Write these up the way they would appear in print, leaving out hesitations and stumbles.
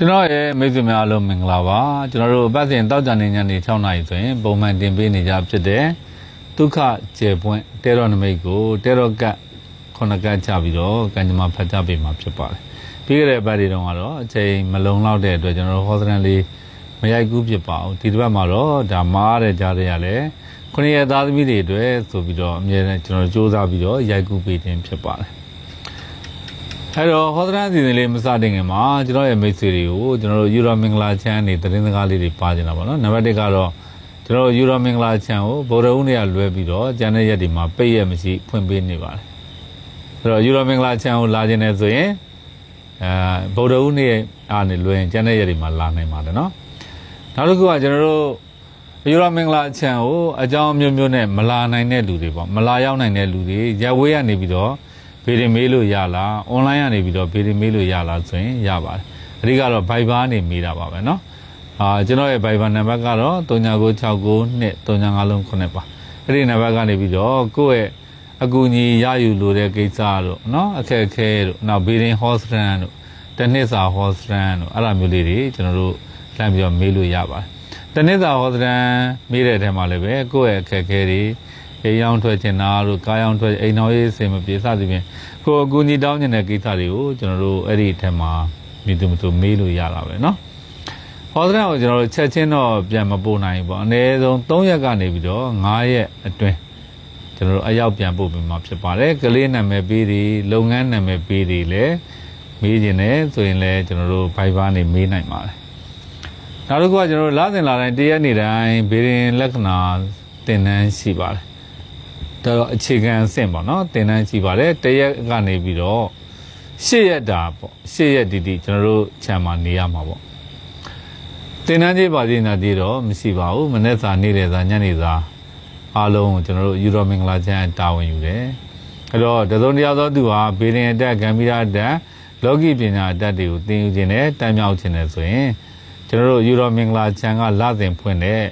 ကျွန်တော်ရဲ့မိတ်ဆွေများအားလုံးမင်္ဂလာပါကျွန်တော်တို့ပတ်စဉ်တောက်ကြနေညနေ6နာရီဆိုရင်ပုံမှန်တင်ပေးနေကြဖြစ်တဲ့ဒုက္ခကျေပွင့်တဲတော်နမိတ်ကိုတဲတော်ကခုနကချပြီးတော့ကံကြမ္မာဖတ်ကြပေးမှာဖြစ်ပါတယ်ပြီးခဲ့တဲ့ပတ်တွေတုန်းကတော့အချိန်မလုံလောက်တဲ့အတွက်ကျွန်တော်တို့ဟောစရန်လေးမရိုက်ကူးဖြစ်ပါဘူးဒီတစ်ပတ်မှာတော့ဒါမားတဲ့ကြားရလဲခုနှစ်ရက်သားသမီးတွေအတွက်ဆိုပြီးတော့အမြဲတမ်းကျွန်တော်စူးစမ်းပြီးတော့ရိုက်ကူးပေးခြင်းဖြစ်ပါတယ်အဲ့တော့ဟောဒရန်စီစဉ်လေးမစတင်ခင်မှာကျွန်တော်ရဲ့မိတ်ဆွေတွေကိုကျွန်တော်တို့ယူရိုမင်္ဂလာချမ်းနေသတင်းစကားလေးတွေပါကြတာပါနော်နံပါတ်1ကတော့ကျွန်တော်တို့ယူရိုမင်္ဂလာချမ်းကိုဗုဒ္ဓဦးနေ့ကလွဲပြီးတော့ကျန်တဲ့ရက်တွေမှာပိတ်ရက်မရှိဖွင့်ပေးနေပါတယ်အဲ့တော့ယူရိုမင်္ဂလာချမ်းကိုလာခြင်းနဲ့ဆိုရင်ဗုဒ္ဓဦးနေ့အားနဲ့လွဲရင်ကျန်တဲ့ရက်တွေမှာလာနိုင်ပါတယ်နော်နောက်တစ်ခုကကျွန်တော်တို့ယူရိုမင်္ဂလာချမ်းကိုအကြောင်းမျိုးမျိုးနဲ့မလာနိုင်တဲ့လူတွေပေါ့မလာရောက်နိုင်တဲ့လူတွေရက်ဝေးကနေပြီးတော့ဗီဒီမေးလို့ရလားအွန်လိုင်းကနေပြီးတော့ဗီဒီမေးလို့ရလားဆိုရင်ရပါတယ်အဓိကတော့ Viber နေမေးတာပါပဲเนาะကျွန်တော်ရဲ့ Viber နံပါတ်ကတော့39969359 ပါအဲ့ဒီနံပါတ်ကနေပြီးတော့ကိုယ့်ရဲ့အကူအညီရယူလို့တဲ့ကိစ္စတို့เนาะအခက်အခဲတို့နောက်ဗီဒီဟောစရန်တို့တနစ်စာဟောစရန်တို့အဲ့လိုမျိုးလေးတွေကျွန်တော်တို့လှမ်းပြီးတော့မေးလို့ရပါတယ်တနစ်စာဟောစရန်မေးတဲ့အထက်မှာလည်းပဲကိုယ့်ရဲ့အခက်အခဲတွေအိမ်အောင်ထွက်ချင်တာတို့ကားအောင်ထွက်အိမ်တော်ရေးစင်မပြေစသဖြင့်ကိုအကူအညီတောင်းနေတဲ့ကိစ္စတွေကိုကျွန်တော်တို့အဲ့ဒီအထက်မှာမိသူမသူမေးလို့ရတာပဲเนาะဟောစရန်ကိုကျွန်တော်တို့ချက်ချင်းတော့ပြန်မပို့နိုင်ဘူးပေါ့အနည်းဆုံး3ရက်ကနေပြီးတော့9ရက်အတွင်းကျွန်တော်တို့အရောက်ပြန်ပို့ပေးမှာဖြစ်ပါတယ်ကလေးနာမည်ပေးတွေလုပ်ငန်းနာမည်ပေးတွေလည်းမေးခြင်းနဲ့ဆိုရင်လည်းကျွန်တော်တို့ Viber နေမေးနိုင်ပါတယ်နောက်တစ်ခုကကျွန်တော်တို့လစဉ်လာတိုင်းတရက်နေ့တိုင်းဘေးရင်လက္ခဏာသင်တန်းရှိပါတယ်တော့အခြေခံအဆင့်ပေါ့နော်သင်တန်းရှိပါတယ်တရက်ကနေပြီးတော့8ရက်တာပေါ့8ရက်တီတီကျွန်တော်တို့ခြံမှာနေရမှာပေါ့သင်တန်းကြီးပါသေးနာသေးတော့မရှိပါဘူးမနေ့စာနေ့လယ်စာညနေစာအားလုံးကိုကျွန်တော်တို့ယူရိုမင်္ဂလာချမ်းတာဝန်ယူတယ်အဲ့တော့တစုံတရာသောသူဟာဘေးရင်အတက်ကံပိရာအတက်လောကီပညာအတက်တွေကိုသင်ယူခြင်းနဲ့တမ်းမြောက်ခြင်းနဲ့ဆိုရင်ကျွန်တော်တို့ယူရိုမင်္ဂလာချမ်းကလစဉ်ဖွင့်တဲ့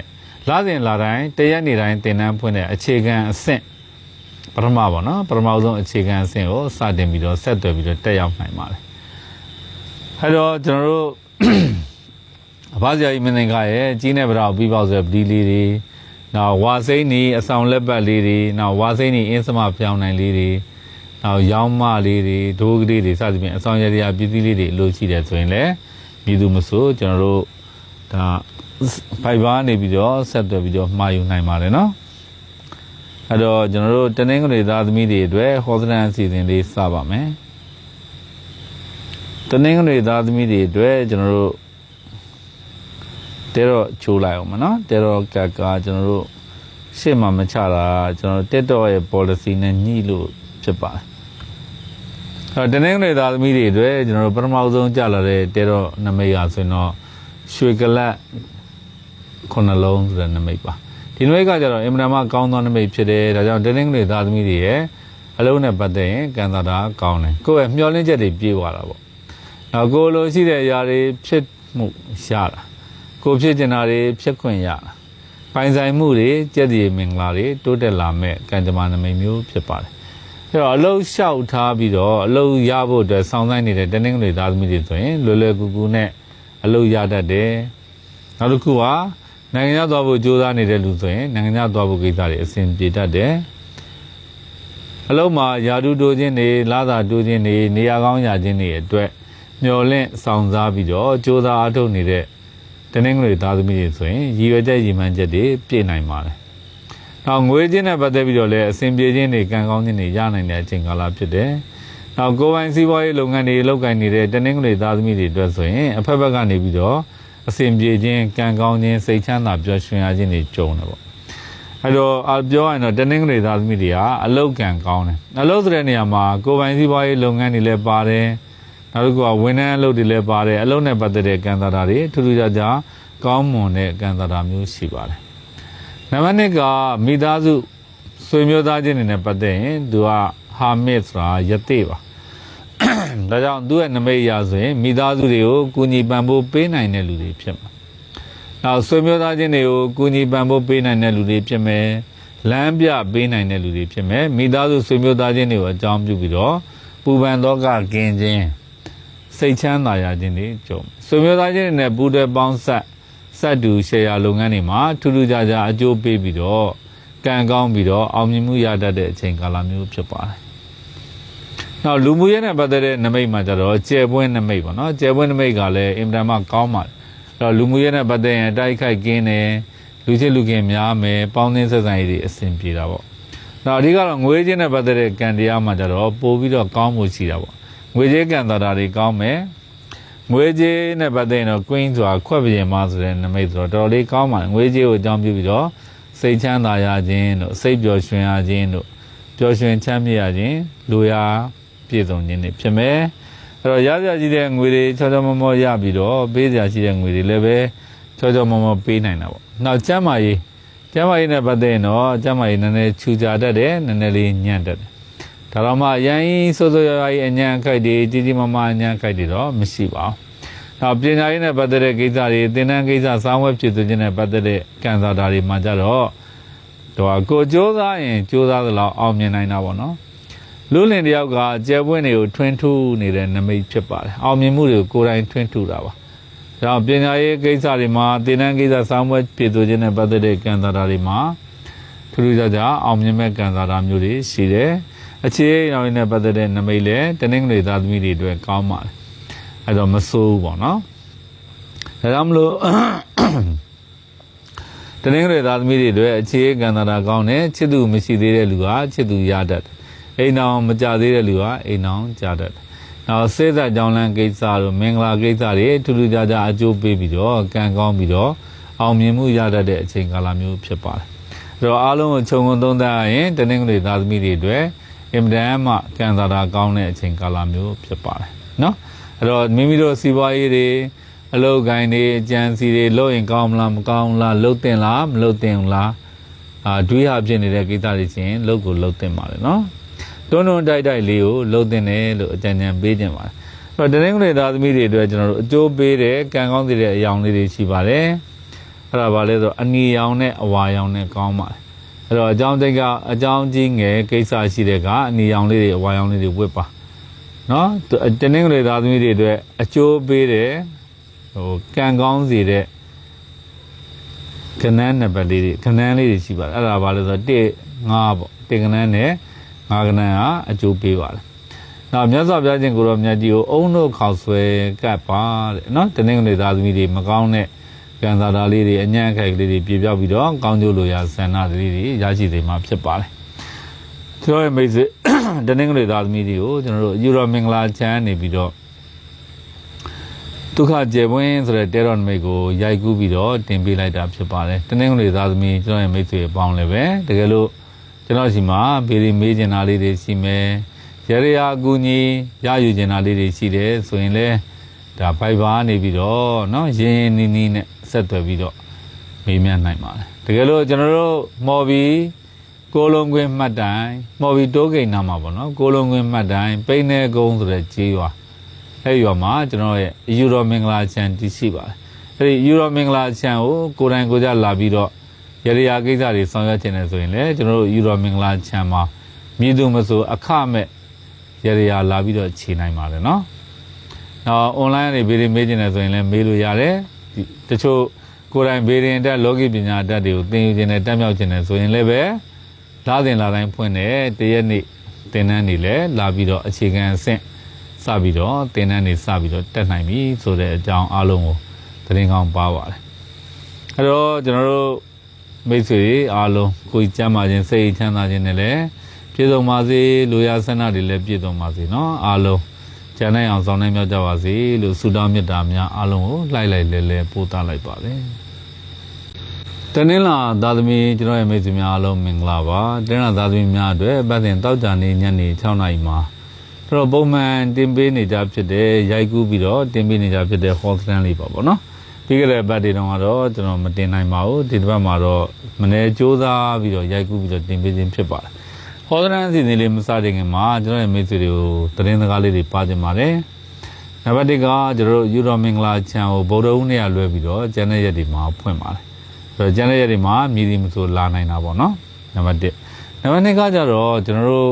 လစဉ်လာတိုင်းတရက်နေ့တိုင်းသင်တန်းဖွင့်တဲ့အခြေခံအဆင့်ပထမပေါ့နော်ပထမဆုံးအခြေခံအဆင့်ကိုစတင်ပြီးတော့ဆက်သွယ်ပြီးတော့တက်ရောက်နိုင်ပါတယ်အဲ့တော့ကျွန်တော်တို့အဘဇာကြီးမင်းသင်္ကာရဲ့ကြီးနေဗရာပြီးပေါက်ဆိုပဒီလေးတွေနောက်ဝါစိမ့်နီအဆောင်လက်ပတ်လေးတွေနောက်ဝါစိမ့်နီအင်းစမပြောင်းနိုင်လေးတွေနောက်ရောင်းမလေးတွေဒိုးကလေးတွေစသဖြင့်အဆောင်ရည်ရာပြည်စည်းလေးတွေအလို့ရှိတယ်ဆိုရင်လည်းမြည်သူမဆိုကျွန်တော်တို့ဒါ Viber နေပြီးတော့ဆက်သွယ်ပြီးတော့မှာယူနိုင်ပါတယ်နော်အဲ့တော့ကျွန်တော်တို့တနင်္ဂနွေသားသမီးတွေအတွက်ဟောစရန်အစီအစဉ်လေးစပါမယ်တနင်္ဂနွေသားသမီးတွေအတွက်ကျွန်တော်တို့တဲတော့ချိုးလိုက်အောင်မနော်တဲတော့ကကျွန်တော်တို့ရှေ့မှာမချတာကျွန်တော်တက်တော့ရဲ့ policy နဲ့ညှိလို့ဖြစ်ပါတယ်အဲ့တော့တနင်္ဂနွေသားသမီးတွေအတွက်ကျွန်တော်တို့ပထမဆုံးကြာလာတဲ့တဲတော့နမိတ်ရဆိုရင်တော့ရွှေကလတ်9လုံးဆိုတဲ့နမိတ်ပါဒီနမိတ်ကကြတော့အင်မတန်မှကောင်းသောနမိတ်ဖြစ်တယ်ဒါကြောင့်တနင်္ဂနွေသားသမီးတွေရဲ့အလုံးနဲ့ပတ်သက်ရင်ကံသာတာကောင်းတယ်ကိုယ့်ရဲ့မျှော်လင့်ချက်တွေပြည့်သွားတာပေါ့နောက်ကိုလိုရှိတဲ့အရာတွေဖြစ်မှုရတာကိုဖြစ်ကျင်တာတွေဖြစ်ခွင့်ရတာပိုင်ဆိုင်မှုတွေကြက်တည်မင်္ဂလာတွေတိုးတက်လာမဲ့ကံကြမ္မာနမိတ်မျိုးဖြစ်ပါတယ်အဲ့တော့အလုံးလျှောက်ထားပြီးတော့အလုံးရဖို့အတွက်စောင့်ဆိုင်းနေတဲ့တနင်္ဂနွေသားသမီးတွေဆိုရင်လွယ်လွယ်ကူကူနဲ့အလုံးရတတ်တယ်နောက်တစ်ခုကနိုင်ငံခြားသွားဖို့ကြိုးစားနေတဲ့လူဆိုရင်နိုင်ငံခြားသွားဖို့ကိစ္စတွေအဆင်ပြေတတ်တယ်အလုံးမှာယာတုတိုးခြင်းတွေလာသာတိုးခြင်းတွေနေရာကောင်းရခြင်းတွေအတွက်မျော်လင့်ဆောင်စားပြီးတော့ကြိုးစားအားထုတ်နေတဲ့တနင်္ဂနွေသားသမီးတွေဆိုရင်ရည်ရွယ်ချက်ရည်မှန်းချက်တွေပြည့်နိုင်ပါတယ်နောက်ငွေချင်းနဲ့ပတ်သက်ပြီးတော့လည်းအဆင်ပြေခြင်းတွေကံကောင်းခြင်းတွေရနိုင်တဲ့အချိန်ကာလဖြစ်တယ်နောက်ကိုယ်ပိုင်စီးပွားရေးလုပ်ငန်းတွေလုပ်ကိုင်နေတဲ့တနင်္ဂနွေသားသမီးတွေအတွက်ဆိုရင်အဖက်ဖက်ကနေပြီးတော့အစဉ်ပြေခြင်းကံကောင်းခြင်းစိတ်ချမ်းသာပျော်ရွှင်ရခြင်းတွေကြုံတယ်ပေါ့အဲ့တော့ပြောရရင်တော့တနင်္ဂနွေသားသမီးတွေကအလုတ်ကံကောင်းတယ်အလုတ်ဆိုတဲ့နေရာမှာကိုယ်ပိုင်စီးပွားရေးလုပ်ငန်းတွေလည်းပါတယ်နောက်တစ်ခုကဝန်ထမ်းအလုပ်တွေလည်းပါတယ်အလုပ်နဲ့ပတ်သက်တဲ့ကံသာတာတွေထူးထူးခြားခြားကောင်းမွန်တဲ့ကံသာတာမျိုးရှိပါတယ်နံပါတ်2ကမိသားစုဆွေမျိုးသားချင်းတွေနဲ့ပတ်သက်ရင်သူကဟာမစ်ဆိုတာယသိပါဒါကြောင့်သူ့ရဲ့နမိတ်အရဆိုရင်မိသားစုတွေကိုကူညီပံ့ပိုးပေးနိုင်တဲ့လူတွေဖြစ်မှာနောက်ဆွေမျိုးသားချင်းတွေကိုကူညီပံ့ပိုးပေးနိုင်တဲ့လူတွေဖြစ်မယ်လမ်းပြပေးနိုင်တဲ့လူတွေဖြစ်မယ်မိသားစုဆွေမျိုးသားချင်းတွေကိုအကြောင်းပြုပြီးတော့ပူပန်သောကကင်းခြင်း စိတ်ချမ်းသာရခြင်းတွေကြုံဆွေမျိုးသားချင်းတွေနဲ့ပူးတွဲပေါင်းဆက်တူရှယ်ယာလုပ်ငန်းတွေမှာထူးထူးခြားခြားအကျိုးပေးပြီးတော့ကံကောင်းပြီးတော့အောင်မြင်မှုရတတ်တဲ့အချိန်ကာလမျိုးဖြစ်ပါတယ်။နောက်လူမှုရေးနဲ့ပတ်သက်တဲ့နမိတ်မှာကျတော့ကျယ်ပွင့်နမိတ်ပေါ့နော်ကျယ်ပွင့်နမိတ်ကလည်းအင်တာမကောင်းပါတယ်။အဲ့တော့လူမှုရေးနဲ့ပတ်သက်ရင်တိုက်ခိုက်ကင်းတယ်လူချင်းလူခင်များမယ်ပေါင်းသင်းဆက်ဆံရေးတွေအဆင်ပြေတာပေါ့။နောက်အဓိကတော့ငွေချင်းနဲ့ပတ်သက်တဲ့ကံတရားမှာကျတော့ပို့ပြီးတော့ကောင်းမှုရှိတာပေါ့။ငွေကြေးကံတာတွေကောင်းမယ်ငွေကြေးနဲ့ပတ်သက်ရင်တော့ကွင်းစွာခွက်ပြင်မဆိုတဲ့နမိတ်ဆိုတော့တော်တော်လေးကောင်းပါတယ်ငွေကြေးကိုအကြောင်းပြုပြီးတော့စိတ်ချမ်းသာရခြင်းတို့စိတ်ပျော်ရွှင်ရခြင်းတို့ပျော်ရွှင်ချမ်းမြေ့ရခြင်းလူရာပြည့်စုံခြင်းတွေဖြစ်မယ်အဲ့တော့ရစရာရှိတဲ့ငွေတွေချောချောမောမောရပြီးတော့ပေးစရာရှိတဲ့ငွေတွေလည်းပဲချောချောမောမောပေးနိုင်တာပေါ့နောက်ကျမ်းမာရေးနဲ့ပတ်သက်ရင်တော့ကျမ်းမာရေးနည်းနည်းခြူကြတတ်တယ်နည်းနည်းလေးညံ့တတ်တယ်ဒါတော့မှရန်ကြီးစိုးစိုးရွားရွားကြီးအညံ့ခိုက်တွေကြီးကြီးမားမားအညံ့ခိုက်တွေတော့မရှိပါဘူးနောက်ပညာရေးနဲ့ပတ်သက်တဲ့ကိစ္စတွေသင်တန်းကိစ္စစာဝတ်ဖြစ်သူချင်းနဲ့ပတ်သက်တဲ့ကံစားတာတွေမှာကြတော့ကိုကြိုးစားရင်ကြိုးစားသလောက်အောင်မြင်နိုင်တာပေါ့နော်လူလင်တယောက်ကကျယ်ပွင့်တွေကိုထွန်းထူးနေတဲ့နမိတ်ဖြစ်ပါတယ်အောင်မြင်မှုတွေကိုယ်တိုင်ထွန်းထူးတာပါဒါပညာရေးကိစ္စတွေမှာသင်တန်းကိစ္စစာဝတ်ဖြစ်သူချင်းနဲ့ပတ်သက်တဲ့ကံစားတာတွေမှာထူးထူးခြားခြားအောင်မြင်မဲ့ကံစားတာမျိုးတွေရှိတယ်အခြေအရောင်းနဲ့ပတ်သက်တဲ့နမိတ်လည်းတနင်္ဂနွေသားသမီးတွေအတွက်ကောင်းပါတယ်အဲ့တော့မဆိုးဘူးပေါ့နော်ဒါကြောင့်မလို့တနင်္ဂနွေသားသမီးတွေအတွက်အခြေကံတာကောင်းတယ်ချစ်သူမရှိသေးတဲ့လူဟာချစ်သူရတတ်တယ်အိမ်အောင်မကြသေးတဲ့လူဟာအိမ်အောင်ကြတတ်တယ်နောက်စေသက်ကြောင်းလန်းကိစ္စတို့မင်္ဂလာကိစ္စတွေထူးထူးခြားခြားအကျိုးပေးပြီးတော့ကံကောင်းပြီးတော့အောင်မြင်မှုရတတ်တဲ့အချိန်ကာလမျိုးဖြစ်ပါတယ်အဲ့တော့အားလုံးကိုခြုံငုံသုံးသပ်ရရင်တနင်္ဂနွေသားသမီးတွေအတွက်အင်မတန်မှကံတာကောင်းတဲ့အချိန်ကာလမျိုးဖြစ်ပါတယ်နော်အဲ့တော့မိမိတို့စီးပွားရေးတွေအလုပ်ကိုင်းတွေအကြံစီတွေလုပ်ရင်ကောင်းမလားမကောင်းလားလုပ်တင်လားမလုပ်တင်ဘူးလားတွေးရဖြစ်နေတဲ့ကိစ္စတွေချင်းလုပ်ကိုလုပ်တင်ပါလေနော်တွန်းတိုက်လေးကိုလုပ်တင်တယ်လို့အကြံဉာဏ်ပေးခြင်းပါတယ်အဲ့တော့တနင်္ဂနွေသားသမီးတွေအတွက်ကျွန်တော်တို့အကျိုးပေးတဲ့ကံကောင်းတဲ့အယောင်လေးတွေရှိပါတယ်အဲ့ဒါဘာလဲဆိုအနီရောင်နဲ့အဝါရောင်နဲ့ကောင်းပါတယ်အဲ့တော့အကြောင်းကြီးငယ်ကိစ္စရှိတဲ့ကအနီရောင်လေးတွေအဝါရောင်လေးတွေဝတ်ပါနော်တနင်္ဂနွေသားသမီးတွေအတွက်အကျိုးပေးတဲ့ကံကောင်းစေတဲ့ကဏ္ဍနံပါတ်လေးတွေကဏ္ဍလေးတွေရှိပါတယ်အဲ့ဒါဘာလဲဆိုတော့1 5ပေါ့1ကဏ္ဍနဲ့5ကဏ္ဍကအကျိုးပေးပါတယ်နောက်မြတ်စွာဘုရားရှင်ကိုရောမြတ်ကြီးကိုအုံတို့ခေါက်ဆွဲကပ်ပါတဲ့နော်တနင်္ဂနွေသားသမီးတွေမကောင်းတဲ့ကံစားတာလေးတွေအညံ့ခိုက်ကလေးတွေပြေပြောက်ပြီးတော့ကောင်းကျိုးလိုရာဆန္ဒလေးတွေရရှိစေမှာဖြစ်ပါတယ်ကျွန်တော်ရဲ့မိတ်ဆွေတနင်္ဂနွေသားသမီးတွေကိုကျွန်တော်တို့ယူရောမင်္ဂလာချမ်းနေပြီးတော့ဒုက္ခကျေပွင့်ဆိုတဲ့တဲတော်နမိတ်ကိုရိုက်ကူးပြီးတော့တင်ပေးလိုက်တာဖြစ်ပါတယ်တနင်္ဂနွေသားသမီးကျွန်တော်ရဲ့မိတ်ဆွေအပေါင်းလည်းပဲတကယ်လို့ကျွန်တော်ရှိမှာဗီဒီမေးချင်တာလေးတွေရှိမယ်ရရအကူကြီးရယူချင်တာလေးတွေရှိတယ်ဆိုရင်လည်းဒါဖိုက်ဘာနေပြီးတော့เนาะရင်းနီးနီးနဲ့ဆက်သွယ်ပြီးတော့မေးမြန်းနိုင်ပါတယ်တကယ်လို့ကျွန်တော်တို့မော်ဘီကိုလုံးကွင်းမှတ်တိုင်မော်ဘီတိုးကိန်းနာမှာပေါ့နော်ကိုလုံးကွင်းမှတ်တိုင်ပိန်းနေကုန်းဆိုတဲ့ကြေးရွာအဲ့ရွာမှာကျွန်တော်ရဲ့ယူရောမင်္ဂလာချန်တည်ရှိပါတယ်အဲ့ဒီယူရောမင်္ဂလာချန်ကိုကိုယ်တိုင်ကိုယ်ကြလာပြီးတော့ရရကိစ္စတွေဆောင်ရွက်ခြင်းနဲ့ဆိုရင်လည်းကျွန်တော်တို့ယူရောမင်္ဂလာချန်မှာမြည်သူမဆိုအခမဲ့ရရလာပြီးတော့ခြေနိုင်ပါတယ်နော်နောက် online ကနေဗီဒီမေးခြင်းနဲ့ဆိုရင်လည်းမေးလို့ရတယ်တချို့ကိုယ်တိုင်ဗီဒီတက်လောကီပညာတတ်တွေကိုသင်ယူခြင်းနဲ့တက်မြောက်ခြင်းနဲ့ဆိုရင်လည်းပဲလာတိုင်းဖွင့်တယ်တရက်နေ့သင်တန်းတွေလည်းလာပြီးတော့အခြေခံအဆင့်စပြီးတော့သင်တန်းတွေစပြီးတော့တက်နိုင်ပြီဆိုတဲ့အကြောင်းအားလုံးကိုသတင်းကောင်းပါပါတယ်အဲ့တော့ကျွန်တော်တို့မိတ်ဆွေအားလုံးကိုယ်ကျမ်းမာခြင်းစိတ်ချမ်းသာခြင်းနဲ့လည်းပြည့်စုံပါစေလူရဆန္ဒတွေလည်းပြည့်စုံပါစေเนาะအားလုံးကျန်နိုင်အောင်ဆောင်နိုင်မြောက်ကြပါစေလို့ဆုတောင်းမေတ္တာများအားလုံးကိုလှိုက်လဲပို့သလိုက်ပါတယ်တနင်္လာသာသမီကျွန်တော်ရဲ့မိတ်ဆွေများအားလုံးမင်္ဂလာပါတနင်္လာသာသမီများအတွက်ပတ်စဉ်တောက်ကြနေညနေ6နာရီမှာတော့ပုံမှန်တင်ပေးနေကြဖြစ်တဲ့ရိုက်ကူးပြီးတော့တင်ပေးနေကြဖြစ်တဲ့ hall stand လေးပါပေါ့နော်ပြီးခဲ့တဲ့ဘတ်တွေတုန်းကတော့ကျွန်တော်မတင်နိုင်ပါဘူးဒီတစ်ပတ်မှာတော့မနေ့စူးစမ်းပြီးတော့ရိုက်ကူးပြီးတော့တင်ပေးခြင်းဖြစ်ပါတယ်ဟောဒရန်စီစဉ်လေးမစတင်ခင်မှာကျွန်တော်ရဲ့မိတ်ဆွေတွေကိုသတင်းစကားလေးတွေပါတင်ပါတယ်နံပါတ်1ကကျွန်တော်တို့ယူရောမင်္ဂလာချန်ကိုဗုဒ္ဓဦးနေ့ကလွှဲပြီးတော့ကျန်တဲ့ရက်တွေမှာဖွင့်ပါတယ်ဆိုတော့ကျန်တဲ့ရက်တွေမှာမြည်သည်မဆိုလာနိုင်တာပေါ့နော်နံပါတ်1နံပါတ်2ကကြတော့ကျွန်တော်တို့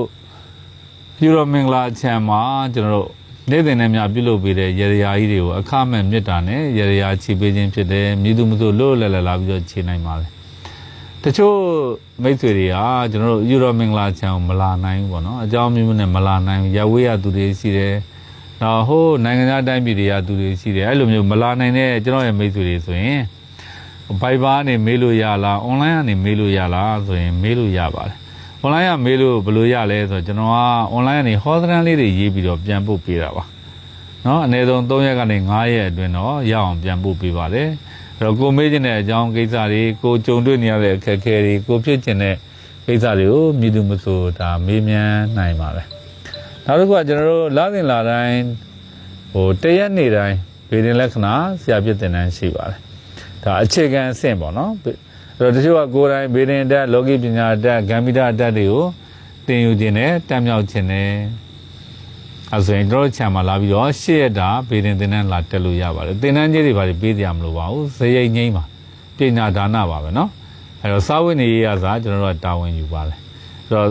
ယူရောမင်္ဂလာချန်မှာကျွန်တော်တို့ နေ့စဉ်နဲ့များပြုလုပ်ပေးတဲ့ရေရာကြီးတွေကိုအခမဲ့မြစ်တာနဲ့ရေရာခြေပေးခြင်းဖြစ်တယ်မြည်သူမဆိုလို့လဲလာပြီးတော့ခြေနိုင်ပါလေတချို့မိတ်ဆွေတွေကကျွန်တော်တို့ယူရိုမင်္ဂလာချန်ကိုမလာနိုင်ဘူးပေါ့နော်အကြောင်းမျိုးနဲ့မလာနိုင်ရဝေးရသူတွေရှိတယ်နောက်ဟိုနိုင်ငံသားတိုင်းပြည်တွေကသူတွေရှိတယ်အဲ့လိုမျိုးမလာနိုင်တဲ့ကျွန်တော်ရဲ့မိတ်ဆွေတွေဆိုရင်ဘိုင်ဘာနဲ့မေးလို့ရလားအွန်လိုင်းကနေမေးလို့ရလားဆိုရင်မေးလို့ရပါတယ်အွန်လိုင်းကမေးလို့ဘယ်လိုရလဲဆိုတော့ကျွန်တော်ကအွန်လိုင်းကနေဟောစတန်လေးတွေရေးပြီးတော့ပြန်ပို့ပေးတာပါနော်အနည်းဆုံး3ရက်ကနေ5ရက်အတွင်းတော့ရအောင်ပြန်ပို့ပေးပါတယ်အဲ့တော့ကိုမေးခြင်းတဲ့အကြောင်းကိစ္စတွေကိုကြုံတွေ့နေရတဲ့အခက်အခဲတွေကိုဖြစ်ခြင်းတဲ့ကိစ္စတွေကိုမြည်သူမဆိုဒါမေးမြန်းနိုင်ပါတယ်နောက်တစ်ခုကကျွန်တော်တို့လာစဉ်လာတိုင်းတရက်နေ့တိုင်းဗေဒင်လက္ခဏာဆရာပြတင်တန်းရှိပါတယ်ဒါအခြေခံအဆင့်ပေါ့နော်အဲ့တော့တချို့ကကိုယ်တိုင်ဗေဒင်တက်လောကီပညာတက်ဂမ္မီတာတက်တွေကိုသင်ယူခြင်းနဲ့တက်မြောက်ခြင်းနဲ့အဲဆိုရင်တို့ချာမှာလာပြီးတော့ရှေ့ရတာဗေဒင်သင်တန်းလာတက်လို့ရပါတယ်သင်တန်းကြီးတွေဘာတွေပေးကြမလို့ပါဘူးဇရိတ်ငိမ့်ပါပညာဒါနပါပဲเนาะအဲ့တော့စာဝတ်နေရေးရစားကျွန်တော်တို့တာဝန်ယူပါလေအဲ့တော့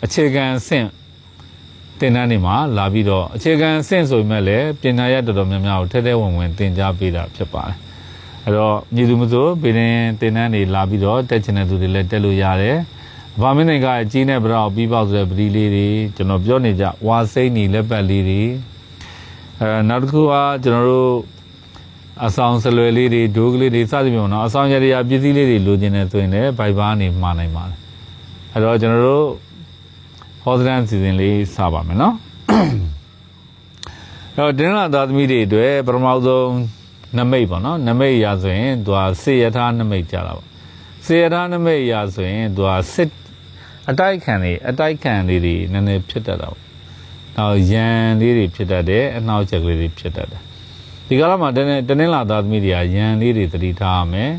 အခြေခံအဆင့်သင်တန်းတွေမှာလာပြီးတော့အခြေခံအဆင့်ဆိုပေမဲ့လည်းပညာရပ်တော်တော်များများကိုထဲထဲဝင်ဝင်သင်ကြားပေးတာဖြစ်ပါတယ်အဲ့တော့ညီသူမဆိုဗေဒင်သင်တန်းတွေလာပြီးတော့တက်ချင်တဲ့သူတွေလည်းတက်လို့ရတယ်ဗာမင်းနိုင်ငံကအကြီးနဲ့ဗရောက်ပြီးပေါက်ဆိုတဲ့ပတိလေးတွေကျွန်တော်ပြောနေကြဝါစိမ့်နေလက်ပတ်လေးတွေနောက်တစ်ခုကကျွန်တော်တို့အဆောင်ဆလွယ်လေးတွေဒိုးကလေးတွေစသဖြင့်ပေါ့နော်အဆောင်ရရပစ္စည်းလေးတွေလိုချင်တယ်ဆိုရင်လည်းဘိုက်ဘာနေမှာနိုင်ပါတယ်အဲ့တော့ကျွန်တော်တို့ဟောစတန်စီစဉ်လေးစပါမယ်နော်အဲ့တော့တင်းလာသားသမီးတွေအတွက်ပထမဆုံးနမိတ်ပေါ့နော်နမိတ်ရဆိုရင်သူကစေရထားနမိတ်ကြတာပေါ့စေရထားနမိတ်ရဆိုရင်သူကစစ်အတိုက်ခံလေးတွေနည်းနည်းဖြစ်တတ်တာပေါ့နောက်ရန်လေးတွေဖြစ်တတ်တယ်အနှောက်အယှက်ကလေးတွေဖြစ်တတ်တယ်ဒီကာလမှာတနေ့လာသားသမီးတွေကရန်လေးတွေသတိထားရမယ်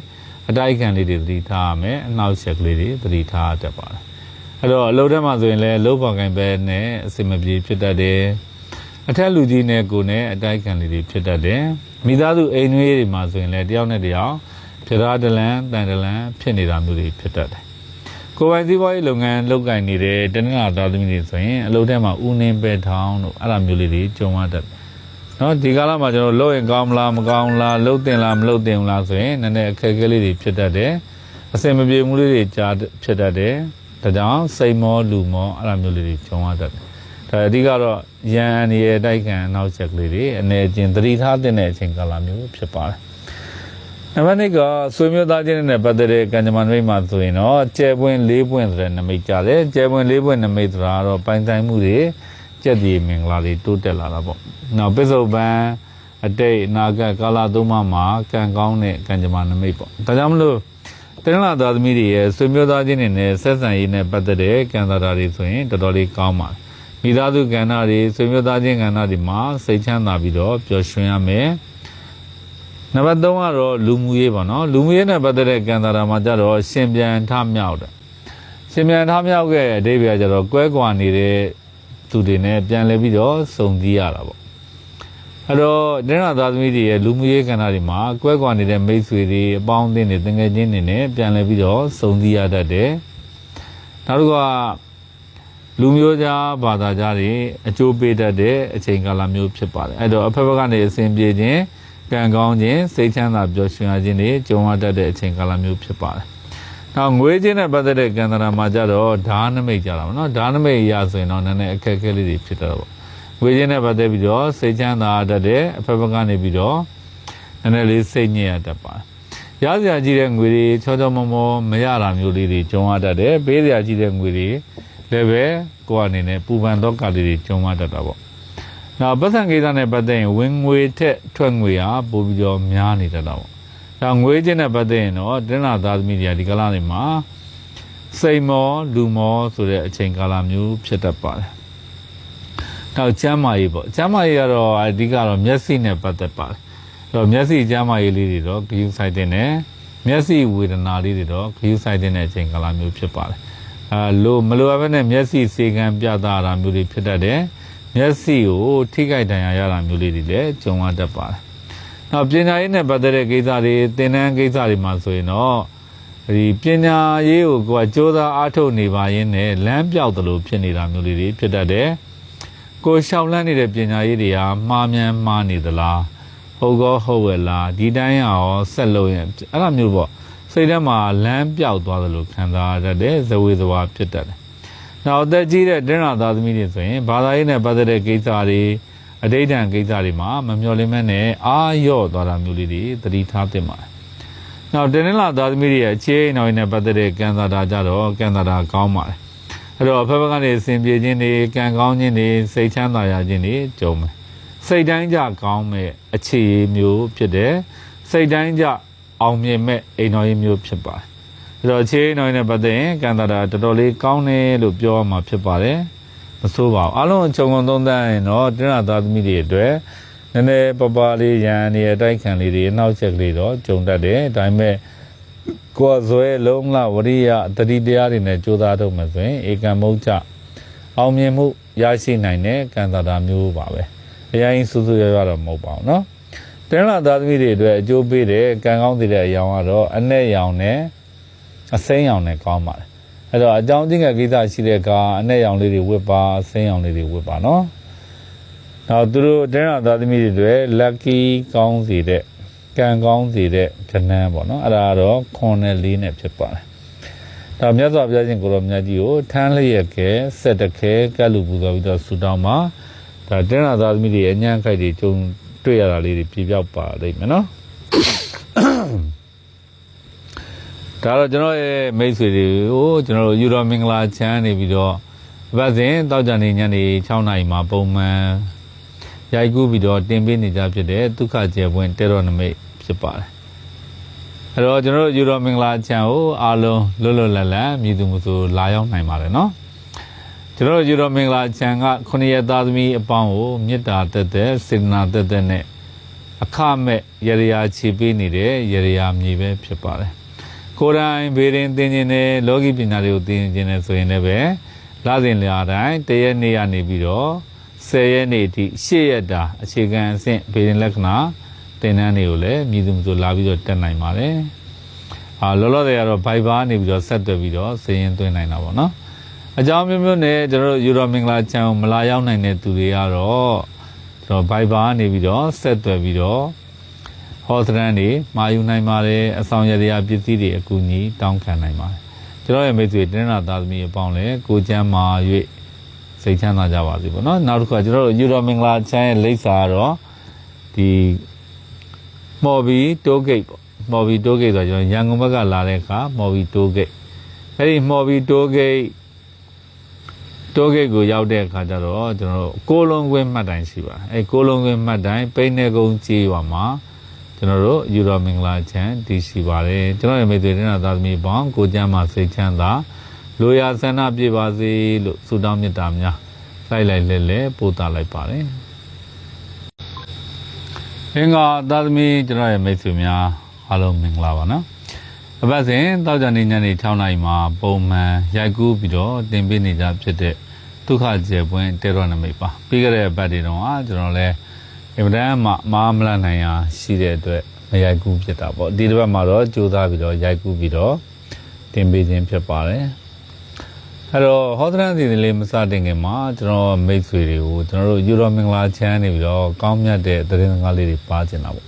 အတိုက်ခံလေးတွေသတိထားရမယ်အနှောက်အယှက်ကလေးတွေသတိထားတတ်ပါတယ်အဲ့တော့အလုပ်ထဲမှာဆိုရင်လည်းလုပ်ဖော်ကိုင်ပဲနဲ့အစင်မပြေဖြစ်တတ်တယ်အထက်လူကြီးနဲ့ကိုယ်နဲ့အတိုက်ခံလေးတွေဖြစ်တတ်တယ်မိသားစုအိမ်နှွေးတွေမှာဆိုရင်လည်းတယောက်နဲ့တယောက်ဖြစ်ရာတလန်တန်တလန်ဖြစ်နေတာမျိုးတွေဖြစ်တတ်တယ်ကိုယ်ပိုင်စည်းပွားရေးလုပ်ငန်းလုပ်ကိုင်နေတဲ့တနင်္လာသားသမီးတွေဆိုရင်အလုပ်ထဲမှာဦးနှင်းပဲထောင်းတို့အဲ့လိုမျိုးလေးတွေကြုံရတတ်တယ်နော်ဒီကာလမှာကျွန်တော်လုပ်ရင်ကောင်းမလားမကောင်းလားလုပ်တင်လားမလုပ်တင်ဘူးလားဆိုရင်နည်းနည်းအခက်အခဲလေးတွေဖြစ်တတ်တယ်အစင်မပြေမှုလေးတွေကြာဖြစ်တတ်တယ်ဒါကြောင့်စိတ်မောလူမောအဲ့လိုမျိုးလေးတွေကြုံရတတ်တယ်ဒါအဓိကတော့ရန်အန်ရဲ့တိုက်ခံနောက်ချက်ကလေးတွေအနေချင်းသတိထားတဲ့အချိန်ကာလမျိုးဖြစ်ပါတယ်နံပါတ်1ကဆွေမျိုးသားချင်းနဲ့ပတ်သက်တဲ့ကံကြမ္မာနမိတ်မှာဆိုရင်တော့ကျဲပွင့်၄ပွင့်ဆိုတဲ့နမိတ်ကြတယ်ကျဲပွင့်၄ပွင့်နမိတ်ဆိုတာတော့ပိုင်ဆိုင်မှုတွေကြက်ဒီမင်္ဂလာတွေတိုးတက်လာတာပေါ့နောက်ပစ္စုပန်အတိတ်အနာဂတ်ကာလသုံးပါးမှာကံကောင်းတဲ့ကံကြမ္မာနမိတ်ပေါ့ဒါကြောင့်မလို့တင်းလာသားသမီးတွေရဲ့ဆွေမျိုးသားချင်းတွေနဲ့ဆက်ဆံရေးနဲ့ပတ်သက်တဲ့ကံစားတာတွေဆိုရင်တော်တော်လေးကောင်းပါတယ်မိသားစုကဏ္ဍတွေဆွေမျိုးသားချင်းကဏ္ဍတွေမှာစိတ်ချမ်းသာပြီးတော့ပျော်ရွှင်ရမယ်နံပါတ်3ကတော့လူမှုရေးပေါ့နော်လူမှုရေးနဲ့ပတ်သက်တဲ့ကံစားတာမှာကြတော့ရှင်ပြန်ထမြောက်တယ်ရှင်ပြန်ထမြောက်ရဲ့အဓိပ္ပာယ်ကျတော့ကွဲကွာနေတဲ့သူတွေနဲ့ပြန်လည်ပြီးတော့စုံစည်းရတာပေါ့အဲ့တော့တင်းလာသားသမီးတွေရဲ့လူမှုရေးကဏ္ဍတွေမှာကွဲကွာနေတဲ့မိတ်ဆွေတွေအပေါင်းအသင်းတွေတငယ်ချင်းတွေနဲ့ပြန်လည်ပြီးတော့စုံစည်းရတတ်တယ်နောက်တစ်ခုကလူမျိုးကြားဘာသာကြားတွေအကျိုးပေးတတ်တဲ့အချိန်ကာလမျိုးဖြစ်ပါတယ်အဲ့တော့အဖက်ဖက်ကနေအစဉ်ပြေခြင်းကံကောင်းခြင်းစိတ်ချမ်းသာပျော်ရွှင်ခြင်းတွေကြုံရတတ်တဲ့အချိန်ကာလမျိုးဖြစ်ပါတယ်နောက်ငွေချင်းနဲ့ပတ်သက်တဲ့ကံတရာမှာကြတော့ဓာနမိတ်ကြတာပေါ့နော်ဓာနမိတ်ရဆိုရင်တော့နည်းနည်းအခက်အခဲလေးတွေဖြစ်တော့ပေါ့ငွေချင်းနဲ့ပတ်သက်ပြီးတော့စိတ်ချမ်းသာတတ်တဲ့အဖက်ဖက်ကနေပြီးတော့နည်းနည်းလေးစိတ်ညစ်ရတတ်ပါတယ်ရစရာကြီးတဲ့ငွေတွေချောချောမောမောမရတာမျိုးလေးတွေကြုံရတတ်တယ်ပေးစရာကြီးတဲ့ငွေတွေလည်းပဲကိုယ်အနေနဲ့ပူပန်တော့ကလေးတွေကြုံရတတ်တာပေါ့နောက်ပတ်စံကိစ္စနဲ့ပတ်သက်ရင်ဝင်ငွေထက်ထွက်ငွေဟာပိုပြီးတော့များနေတတ်တာပေါ့ဒါငွေချင်းနဲ့ပတ်သက်ရင်တော့တင်းလာသားသမီးတွေကဒီကာလတွေမှာစိတ်မောလူမောဆိုတဲ့အချိန်ကာလမျိုးဖြစ်တတ်ပါတယ်နောက်ကျမ်းမာရေးပေါ့ကျမ်းမာရေးကတော့အဓိကတော့မျက်စိနဲ့ပတ်သက်ပါတယ်အဲ့တော့မျက်စိကျမ်းမာရေးလေးတွေတော့ဂရုစိုက်တဲ့နဲ့မျက်စိဝေဒနာလေးတွေတော့ဂရုစိုက်တဲ့အချိန်ကာလမျိုးဖြစ်ပါတယ်မလိုအပ်ဘဲနဲ့မျက်စိစေကံပြသတာမျိုးတွေဖြစ်တတ်တယ်မျက်စိကိုထိခိုက်ဒဏ်ရာရတာမျိုးလေးတွေလည်းကြုံရတတ်ပါတယ်နောက်ပညာရေးနဲ့ပတ်သက်တဲ့ကိစ္စတွေသင်တန်းကိစ္စတွေမှာဆိုရင်တော့ဒီပညာရေးကိုကိုယ်ကစ조사အားထုတ်နေပါရင်းနဲ့လမ်းပြောက်သလိုဖြစ်နေတာမျိုးလေးတွေဖြစ်တတ်တယ် ကိုရှောက်လန်းနေတဲ့ပညာရေးတွေကမှားမြန်မှားနေသလားဟုတ်ကောဟုတ်ဝဲလားဒီတိုင်းရောဆက်လို့ရင်အဲ့လိုမျိုးပေါ့စိတ်ထဲမှာလမ်းပြောက်သွားသလိုခံစားရတဲ့ဇဝေဇဝါဖြစ်တတ်တယ်။နောက်အသက်ကြီးတဲ့တင်းရာသားသမီးတွေဆိုရင်ဘာသာရေးနဲ့ပတ်သက်တဲ့ကိစ္စတွေအဋိဌံကိစ္စတွေမှာမမျှော်လင့်မဲ့နဲ့အာရော့သွားတာမျိုးလေးတွေသတိထားသင့်ပါတယ်။နောက်တင်းလာသားသမီးတွေရဲ့အခြေအနေနဲ့ပတ်သက်တဲ့ကံစားတာကြတော့ကံစားတာကောင်းပါတယ်။အဲ့တော့ဖက်ဖက်ကနေစင်ပြေခြင်းတွေကံကောင်းခြင်းတွေစိတ်ချမ်းသာရခြင်းတွေကြုံမယ်။စိတ်တိုင်းကြကောင်းမဲ့အခြေမျိုးဖြစ်တဲ့စိတ်တိုင်းကြအောင်မြင်မဲ့အိမ်တော်ရေးမျိုးဖြစ်ပါတယ်။အဲ့တော့အခြေအနေနဲ့ပတ်သက်ရင်ကံစားတာတော်တော်လေးကောင်းတယ်လို့ပြောရမှာဖြစ်ပါတယ်။မဆိုးပါဘူး။အားလုံးခြုံငုံသုံးသပ်ရင်တော့တင်းရာသားသမီးတွေအတွက်နည်းနည်းပပလေးရန်နေအတိုက်ခံလေးတွေနောက်ချက်ကလေးတော့ကြုံတတ်တယ်ဒါပေမဲ့ကိုယ်ဇွဲလုံးလဝရိယတတိတရားတွေနဲ့ကြိုးစားတော့မှဆိုရင်ဧကံမုတ်ချအောင်မြင်မှုရရှိနိုင်တဲ့ကံသာတာမျိုးပါပဲအရင်စူးစူးရရတော့မဟုတ်ပါဘူးเนาะတင်းလာသားသမီးတွေအတွက်အကျိုးပေးတဲ့ကံကောင်းတဲ့အရောင်ကတော့အနဲ့ရောင်နဲ့အစိမ်းရောင်နဲ့ကောင်းပါတယ်အဲ့တော့အကြောင်းချင်းကကိစ္စရှိတဲ့ကအနဲ့ရောင်လေးတွေဝတ်ပါအစိမ်းရောင်လေးတွေဝတ်ပါเนาะနောက်သူတို့တင်းလာသားသမီးတွေအတွက် lucky ကောင်းစေတဲ့ကံကောင်းစေတဲ့ခဏန်းပေါ့နော်အဲ့ဒါတော့ခွန်နဲ့လေးနဲ့ဖြစ်ပါတယ်ဒါမြတ်စွာဘုရားရှင်ကိုရောမြတ်ကြီးကိုထမ်းလျက်ကဲဆက်တခဲကတ်လူပူဇော်ပြီးတော့ဆူတောင်းမှာဒါတင်းလာသားသမီးတွေအညံ့ခိုက်တွေကြုံတွေ့ရတာလေးတွေပြပြောက်ပါလိမ့်မယ်နော်ဒါတော့ကျွန်တော်ရဲ့မိတ်ဆွေတွေကိုကျွန်တော်တို့ယူတော်မင်္ဂလာချမ်းနေပြီးတော့ဘတ်စဉ်တောက်ကြနေညနေ6 နာရီမှာပုံမှန်ရိုက်ကူးပြီးတော့တင်ပေးနေကြဖြစ်တဲ့ဒုက္ခကျေပွင့်တေရောနမိတ်ဖြစ်ပါတယ်အဲ့တော့ကျွန်တော်တို့ယူတော်မင်္ဂလာချမ်းကိုအားလုံးလွတ်လွတ်လပ်လပ်မြည်သူမှုဆိုလာရောက်နိုင်ပါတယ်နော်ကျွန်တော်တို့ယူတော်မင်္ဂလာချမ်းက9ရက်သားသမီးအပေါင်းကိုမေတ္တာတက်တဲ့စေတနာတက်တဲ့နဲ့အခမဲ့ရရာချီပေးနေတဲ့ရရာမြေပဲဖြစ်ပါတယ်ကိုယ်တိုင်ဘေးရင်သင်ခြင်းနဲ့လောကီပညာတွေကိုသင်ခြင်းနဲ့ဆိုရင်လည်းပဲလစဉ်လတိုင်းတရက်နေ့ကနေပြီးတော့10 ရက်နေ့အထိ8 ရက်တာအခြေခံအဆင့်ဘေးရင်လက္ခဏာသင်တန်းတွေကိုလည်းမြည်သူမျိုးလာပြီးတော့တက်နိုင်ပါတယ်လောလောဆယ်ကတော့ Viber နေပြီးတော့ဆက်သွယ်ပြီးတော့စည်ရင်သွင်းနိုင်တာပေါ့နော်အကြောင်းမျိုးမျိုးနဲ့ကျွန်တော်တို့ယူတော်မင်္ဂလာချမ်းမလာရောက်နိုင်တဲ့သူတွေကတော့ကျွန်တော် Viber နေပြီးတော့ဆက်သွယ်ပြီးတော့ဟောသရန်တွေမှာယူနိုင်ပါတယ်အဆောင်ရတရားပစ္စည်းတွေအကူအညီတောင်းခံနိုင်ပါတယ်ကျွန်တော်ရဲ့မိတ်ဆွေတင်းနာသားသမီးအပေါင်းလည်းကိုကျမ်းမာ၍စိတ်ချမ်းသာကြပါစေပေါ့နော်နောက်တစ်ခါကျွန်တော်တို့ယူတော်မင်္ဂလာချမ်းရဲ့လိပ်စာကတော့ဒီမော်ဘီတိုးဂိတ်ပေါ့မော်ဘီတိုးဂိတ်ဆိုတော့ကျွန်တော်ရန်ကုန်ဘက်ကလာတဲ့အခါမော်ဘီတိုးဂိတ်အဲ့ဒီမော်ဘီတိုးဂိတ်ကိုရောက်တဲ့အခါကျတော့ကျွန်တော်တို့ကိုလုံးကွင်းမှတ်တိုင်ရှိပါအဲ့ကိုလုံးကွင်းမှတ်တိုင်ပိန်းနေကုန်းကြီးရွာမှာကျွန်တော်တို့ယူတော်မင်္ဂလာချမ်းတည်ရှိပါတယ်ကျွန်တော်ရဲ့မိတ်ဆွေတင်နာသားသမီးပေါင်းကိုကျမ်းမှာစိတ်ချမ်းသာလိုရာဆန္ဒပြည့်ပါစေလို့ဆုတောင်းမေတ္တာများလိုက်လဲပို့သလိုက်ပါတယ်အင်္ဂါသာသမီကျွန်တော်ရဲ့မိတ်ဆွေများအားလုံးမင်္ဂလာပါနော်အပတ်စဉ်တောက်ကြနေညနေ6 နာရီမှာပုံမှန်ရိုက်ကူးပြီးတော့တင်ပေးနေကြဖြစ်တဲ့ဒုက္ခကျေပွင့်တေရောနမိတ်ပါပြီးခဲ့တဲ့အပတ်တွေတော့ကျွန်တော်လည်းအင်မတန်မှမာမလနိုင်ရာရှိတဲ့အတွက်မရိုက်ကူးဖြစ်တာပေါ့ဒီတစ်ပတ်မှာတော့ကြိုးစားပြီးတော့ရိုက်ကူးပြီးတော့တင်ပေးခြင်းဖြစ်ပါတယ်အဲ့တော့ဟောသရန်စီစဉ်လေးမစတင်ခင်မှာကျွန်တော်မိတ်ဆွေတွေကိုကျွန်တော်တို့ယူတော်မင်္ဂလာချမ်းနေပြီးတော့ကောင်းမြတ်တဲ့သတင်းစကားလေးတွေပါချင်တာပေါ့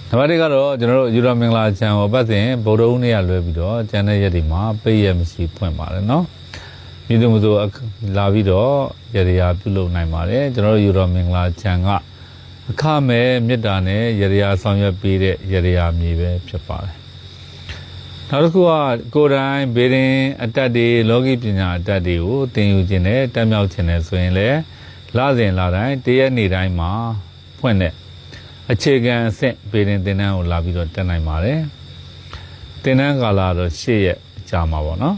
နံပါတ်1ကတော့ကျွန်တော်တို့ယူတော်မင်္ဂလာချမ်းဟောပတ်စဉ်ဗုဒ္ဓဦးနေ့ကလွဲပြီးတော့ကျန်တဲ့ရက်တွေမှာပိတ်ရက်မရှိဖွင့်ပါတယ်နော်မြည်သူမျိုးလာပြီးတော့ရရာပြုလုပ်နိုင်ပါတယ်ကျွန်တော်တို့ယူတော်မင်္ဂလာချမ်းကအခမဲ့မေတ္တာနဲ့ရရာဆောင်ရွက်ပေးတဲ့ရရာမြေပဲဖြစ်ပါတယ်နောက်တစ်ခုကကိုယ်တိုင်ဘေးရင်အတတ်တွေလောကီပညာအတတ်တွေကိုသင်ယူခြင်းနဲ့တက်မြောက်ခြင်းနဲ့ဆိုရင်လည်းလစဉ်လတိုင်းတရက်နေ့တိုင်းမှာဖွင့်တဲ့အခြေခံအဆင့်ဘေးရင်သင်တန်းကိုလာပြီးတော့တက်နိုင်ပါတယ်သင်တန်းကာလတော့8 ရက်ကြာမှာပေါ့နော်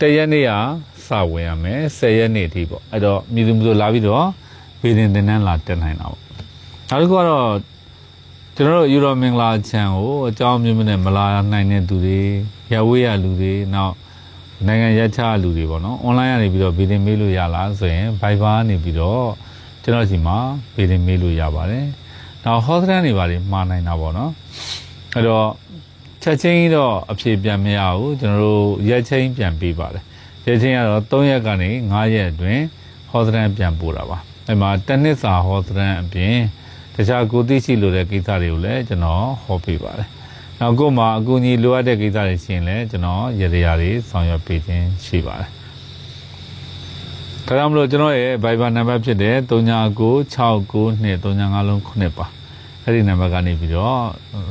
တရက်နေ့ကစဝင်ရမယ်10 ရက်နေ့အထိပေါ့အဲ့တော့မြည်သူမျိုးလာပြီးတော့ဘေးရင်သင်တန်းလာတက်နိုင်တာပေါ့နောက်တစ်ခုကတော့ကျွန်တော်တို့ယူတော်မင်္ဂလာချမ်းကိုအကြောင်းမျိုးမျိုးနဲ့မလာနိုင်တဲ့သူတွေရဝေးရလူတွေနောက်နိုင်ငံရပ်ခြားလူတွေပေါ့နော်အွန်လိုင်းကနေပြီးတော့ဗီဒီမေးလို့ရလားဆိုရင် Viber နေပြီးတော့ကျွန်တော်စီမှာဗီဒီမေးလို့ရပါတယ်နောက်ဟောသရန်တွေပါတယ်မှာနိုင်တာပေါ့နော်အဲ့တော့ချက်ချင်းတော့အဖြေပြန်မရဘူးကျွန်တော်တို့ရက်ချင်းပြန်ပေးပါတယ်ရ ရက်ချင်းကတော့3ရက်ကနေ5ရက်အတွင်းဟောသရန်ပြန်ပို့တာပါအဲ့မှာတစ်နှစ်စာဟောသရန်အပြင်တခြားကိုသိရှိလို့တဲ့ကိစ္စတွေကိုလည်းကျွန်တော်ဟောပေးပါတယ်နောက်ကိုမှအကူအညီလိုအပ်တဲ့ကိစ္စတွေရှိရင်လည်းကျွန်တော်ရရတွေဆောင်ရွက်ပေးခြင်းရှိပါတယ်ဒါကြောင့်မလို့ကျွန်တော်ရဲ့ Viber နံပါတ်ဖြစ်တဲ့39969235လုံး9ပါအဲ့ဒီနံပါတ်ကနေပြီးတော့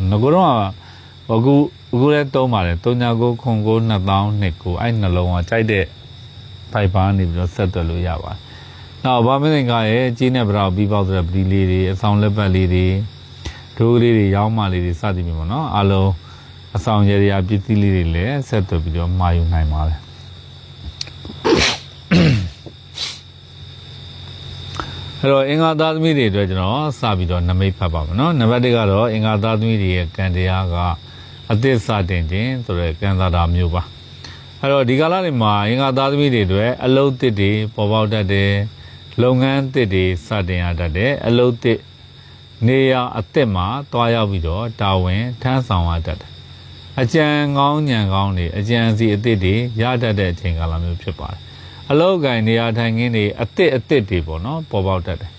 ငကိုတော့အခုလည်းတုံးပါတယ်39992029အဲ့နှလုံးကကြိုက်တဲ့ Viber နေပြီးတော့ဆက်သွယ်လို့ရပါတယ်နောက်ဗာမင်းကရဲ့ကြီးနဲ့ဗရာပြီးပေါက်တဲ့ပဒီလေးတွေအဆောင်လက်ပတ်လေးတွေဒိုးလေးတွေရောင်းမလေးတွေစသည်မျိုးပေါ့နော်အားလုံးအဆောင်ရရာပစ္စည်းလေးတွေလည်းဆက်သွယ်ပြီးတော့မှာယူနိုင်ပါတယ်အဲ့တော့အင်္ဂါသားသမီးတွေအတွက်ကျွန်တော်စပြီးတော့နမိတ်ဖတ်ပါမယ်နော်နံပါတ်1ကတော့အင်္ဂါသားသမီးတွေရဲ့ကံတရားကအသစ်စတင်ခြင်းဆိုတဲ့ကံသာတာမျိုးပါအဲ့တော့ဒီကာလတွေမှာအင်္ဂါသားသမီးတွေအတွက်အလုပ်သစ်တွေပေါ်ပေါက်တတ်တယ်လုပ်ငန်းသစ်တွေစတင်ရတတ်တယ်အလုပ်သစ်နေရာအသစ်မှာတွားရောက်ပြီးတော့တာဝန်ထမ်းဆောင်ရတတ်တယ်အကြံကောင်းဉာဏ်ကောင်းတွေအကြံစီအသစ်တွေရတတ်တဲ့အချိန်ကာလမျိုးဖြစ်ပါတယ်အလောက်ကိုင်းနေရာထိုင်ခင်းတွေအသစ်တွေပေါ့နော်ပေါ်ပေါက်တတ်တယ်